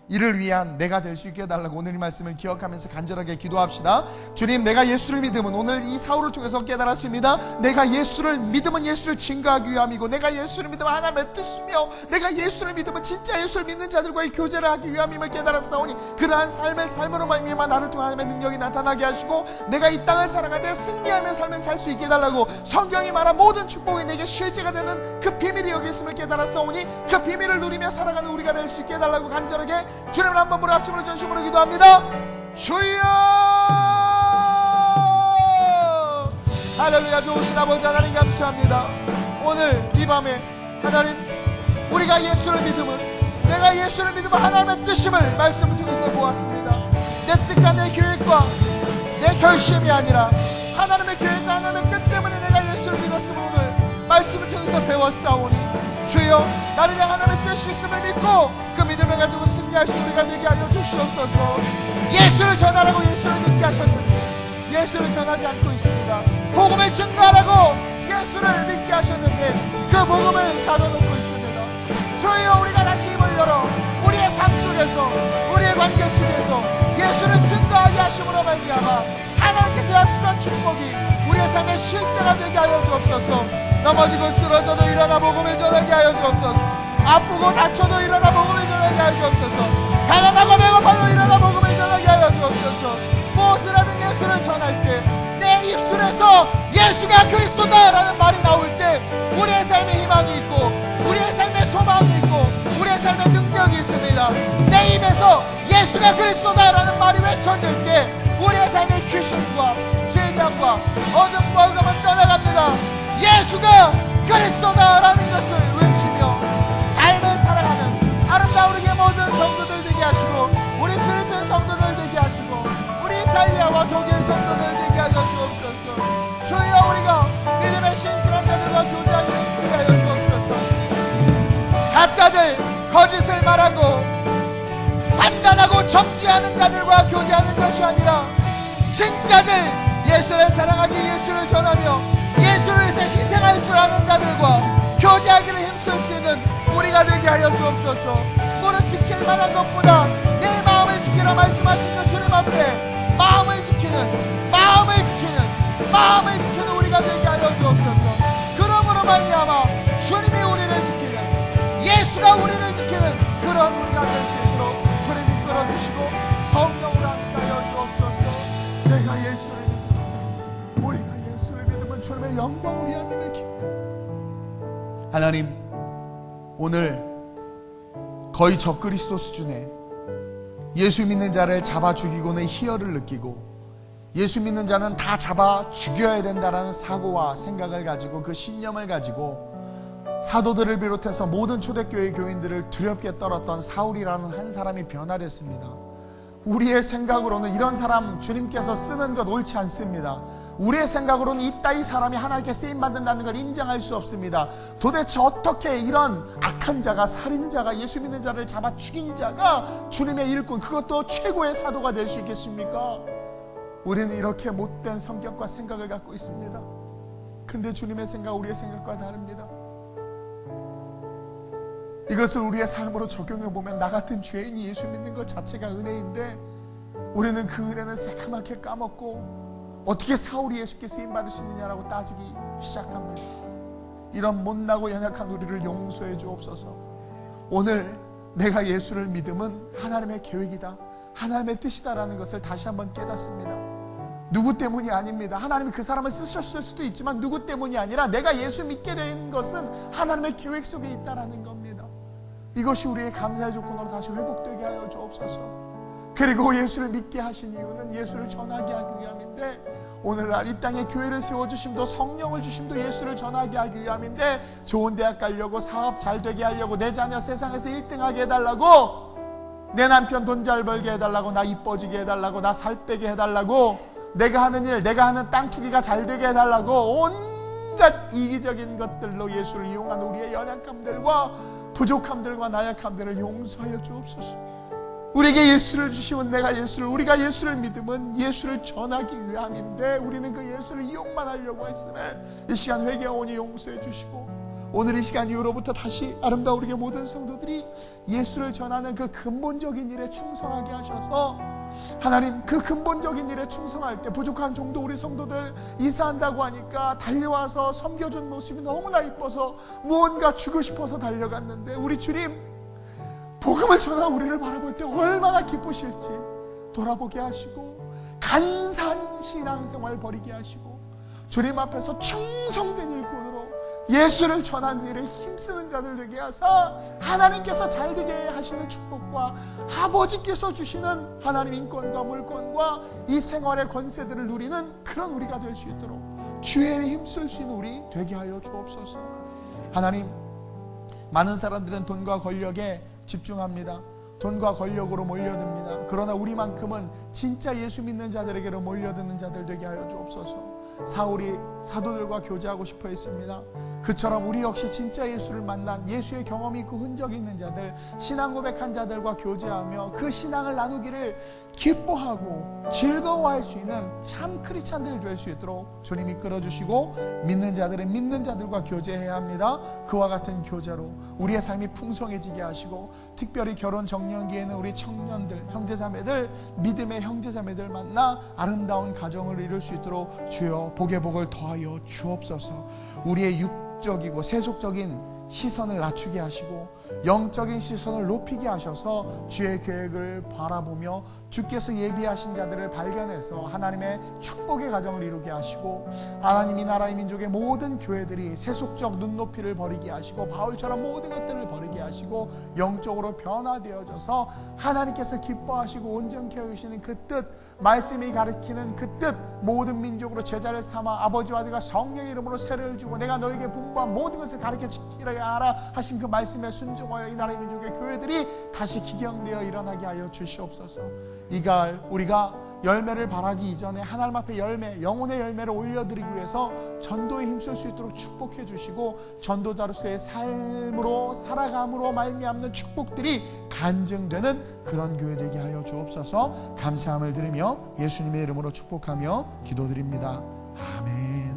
이를 위한 내가 될 수 있게 해달라고 오늘 이 말씀을 기억하면서 간절하게 기도합시다. 주님, 내가 예수를 믿으면 오늘 이 사울을 통해서 깨달았습니다. 내가 예수를 믿으면 예수를 증거하기 위함이고, 내가 예수를 믿으면 하나님의 뜻이며, 내가 예수를 믿으면 진짜 예수를 믿는 자들과의 교제를 하기 위함임을 깨달았사오니 그러한 삶의 삶으로 말미암아 나를 통해 하나님의 능력이 나타나게 하시고 내가 이 땅을 살아가되 승리하며 삶을 살 수 있게 해달라고 성경이 말한 모든 축복이 내게 실제가 되는 그 비밀이 여기 있음을 깨달았사오니 그 비밀을 누리며 살아가는 우리가 될 수 있게 해달라고 간절하게 주님을 한번 부르 합심으로 전심으로 기도합니다. 주여! 할렐루야. 좋으신 아버지 하나님 감사합니다. 오늘 이 밤에 하나님, 우리가 예수를 믿으면, 내가 예수를 믿으면 하나님의 뜻임을 말씀을 통해서 보았습니다. 내 뜻과 내 계획과 내 결심이 아니라 하나님의 계획과 하나님의 뜻 때문에 내가 예수를 믿었음을 오늘 말씀을 통해서 배웠사오니, 주여 나를 향한 하나님의 뜻이 있음을 믿고 그 믿음을 가지고 승리할 수 우리가 되게 하여 주시옵소서. 예수를 전하라고 예수를 믿게 하셨는데 예수를 전하지 않고 있습니다. 복음을 증거하라고 예수를 믿게 하셨는데 그 복음을 가둬놓고 있습니다. 주여 우리가 다시 입을 열어 우리의 삶 속에서, 우리의 관계 속에서 예수를 증거하게 하심으로 말미암아 하나님께서 약속한 축복이 우리의 삶의 실제가 되게 하여 주옵소서. 넘어지고 쓰러져도 일어나 복음을 전하게 하여 주옵소서. 아프고 다쳐도 일어나 복음을 전하게 하여 주옵소서. 가난하고 배고파도 일어나 복음을 전하게 하여 주옵소서. 무엇을 하든 예수를 전할 때 내 입술에서 예수가 그리스도다라는 말이 나올 때 우리의 삶에 희망이 있고 우리의 삶에 소망이 있고 우리의 삶에 능력이 있습니다. 내 입에서 예수가 그리스도다라는 말이 외쳐질 때 우리의 삶의 귀신과 죄악과 어둠과 흑암은 떠나갑니다. 예수가 그리스도다라는 것을 외치며 삶을 살아가는 아름다운 우리의 모든 성도들 되게 하시고, 우리 필리핀 성도들 되게 하시고, 우리 이탈리아와 독일 성도들 되게 하여 주옵소서. 주여 우리가 믿음의 신실한 자들과 교제하기를 주게 하여 주옵소서. 가짜들, 거짓을 말하고 판단하고 정죄하는 자들과 교제하는 것이 아니라 진짜들, 예수를 사랑하기, 예수를 전하며 예수를 위해서 희생할 줄 아는 자들과 교제하기를 힘쓸 수 있는 우리가 되게 하여 주옵소서. 무릇 지킬 만한 것보다 내 마음을 지키라 말씀하시는 주님 앞에 마음을 지키는 우리가 되게 하여 주옵소서. 그러므로 말미암아 주님이 우리를 지키는, 예수가 우리를 지키는 그런 우리가 될 수 있도록 주님이 끌어주시고 성령으로 함께하여 주옵소서. 내가 예수를 믿으면, 우리가 예수를 믿으면 주님의 영광을 위함을 기억합니다. 하나님, 오늘 거의 적그리스도 수준의 예수 믿는 자를 잡아 죽이고는 희열을 느끼고 예수 믿는 자는 다 잡아 죽여야 된다라는 사고와 생각을 가지고 그 신념을 가지고 사도들을 비롯해서 모든 초대교회 교인들을 두렵게 떨었던 사울이라는 한 사람이 변화됐습니다. 우리의 생각으로는 이런 사람 주님께서 쓰는 것 옳지 않습니다. 우리의 생각으로는 이따위 사람이 하나님께 쓰임받는다는 걸 인정할 수 없습니다. 도대체 어떻게 이런 악한 자가, 살인자가, 예수 믿는 자를 잡아 죽인 자가 주님의 일꾼, 그것도 최고의 사도가 될 수 있겠습니까? 우리는 이렇게 못된 성격과 생각을 갖고 있습니다. 근데 주님의 생각, 우리의 생각과 다릅니다. 이것을 우리의 삶으로 적용해보면 나 같은 죄인이 예수 믿는 것 자체가 은혜인데 우리는 그 은혜는 새카맣게 까먹고 어떻게 사울이 예수께 쓰임받을 수 있느냐라고 따지기 시작합니다. 이런 못나고 연약한 우리를 용서해 주옵소서. 오늘 내가 예수를 믿음은 하나님의 계획이다, 하나님의 뜻이다라는 것을 다시 한번 깨닫습니다. 누구 때문이 아닙니다. 하나님이 그 사람을 쓰셨을 수도 있지만 누구 때문이 아니라 내가 예수 믿게 된 것은 하나님의 계획 속에 있다라는 겁니다. 이것이 우리의 감사의 조건으로 다시 회복되게 하여 주옵소서. 그리고 예수를 믿게 하신 이유는 예수를 전하게 하기 위함인데, 오늘날 이 땅에 교회를 세워주심도 성령을 주심도 예수를 전하게 하기 위함인데, 좋은 대학 가려고, 사업 잘 되게 하려고, 내 자녀 세상에서 1등하게 해달라고, 내 남편 돈 잘 벌게 해달라고, 나 이뻐지게 해달라고, 나 살 빼게 해달라고, 내가 하는 일, 내가 하는 땅 투기가 잘 되게 해달라고 온갖 이기적인 것들로 예수를 이용한 우리의 연약함들과 부족함들과 나약함들을 용서하여 주옵소서. 우리에게 예수를 주시면 우리가 예수를 믿으면 예수를 전하기 위함인데 우리는 그 예수를 이용만 하려고 했음을 이 시간 회개하오니 용서해 주시고, 오늘 이 시간 이후로부터 다시 아름다운 우리의 모든 성도들이 예수를 전하는 그 근본적인 일에 충성하게 하셔서, 하나님 그 근본적인 일에 충성할 때 부족한 정도 우리 성도들 이사한다고 하니까 달려와서 섬겨준 모습이 너무나 이뻐서 무언가 주고 싶어서 달려갔는데, 우리 주님 복음을 전하 우리를 바라볼 때 얼마나 기쁘실지 돌아보게 하시고 간사한 신앙생활 버리게 하시고 주님 앞에서 충성된 일꾼으로 예수를 전하는 일에 힘쓰는 자들 되게 하사 하나님께서 잘되게 하시는 축복과 아버지께서 주시는 하나님 인권과 물권과 이 생활의 권세들을 누리는 그런 우리가 될 수 있도록 주의 일에 힘쓸 수 있는 우리 되게 하여 주옵소서. 하나님, 많은 사람들은 돈과 권력에 집중합니다. 돈과 권력으로 몰려듭니다. 그러나 우리만큼은 진짜 예수 믿는 자들에게로 몰려드는 자들 되게 하여 주옵소서. 사울이 사도들과 교제하고 싶어 했습니다. 그처럼 우리 역시 진짜 예수를 만난 예수의 경험이 있고 흔적이 있는 자들, 신앙 고백한 자들과 교제하며 그 신앙을 나누기를 기뻐하고 즐거워할 수 있는 참 크리스찬들 될 수 있도록 주님이 끌어주시고, 믿는 자들은 믿는 자들과 교제해야 합니다. 그와 같은 교제로 우리의 삶이 풍성해지게 하시고, 특별히 결혼 정년기에는 우리 청년들, 형제자매들, 믿음의 형제자매들 만나 아름다운 가정을 이룰 수 있도록 주여 복의 복을 더하여 주옵소서. 우리의 육적이고 세속적인 시선을 낮추게 하시고 영적인 시선을 높이게 하셔서 주의 계획을 바라보며 주께서 예비하신 자들을 발견해서 하나님의 축복의 가정을 이루게 하시고, 하나님이 나라의 민족의 모든 교회들이 세속적 눈높이를 버리게 하시고 바울처럼 모든 것들을 버리게 하시고 영적으로 변화되어져서 하나님께서 기뻐하시고 온전케 하시는 그 뜻, 말씀이 가르치는 그 뜻, 모든 민족으로 제자를 삼아 아버지와 아들과 성령의 이름으로 세례를 주고 내가 너에게 분부한 모든 것을 가르쳐 지키라 하라 하신 그 말씀에 순종하여 이 나라의 민족의 교회들이 다시 기경되어 일어나게 하여 주시옵소서. 이갈 우리가 열매를 바라기 이전에 하나님 앞에 열매, 영혼의 열매를 올려드리기 위해서 전도에 힘쓸 수 있도록 축복해 주시고, 전도자로서의 삶으로 살아감으로 말미암는 축복들이 간증되는 그런 교회 되게 하여 주옵소서. 감사함을 드리며 예수님의 이름으로 축복하며 기도드립니다. 아멘.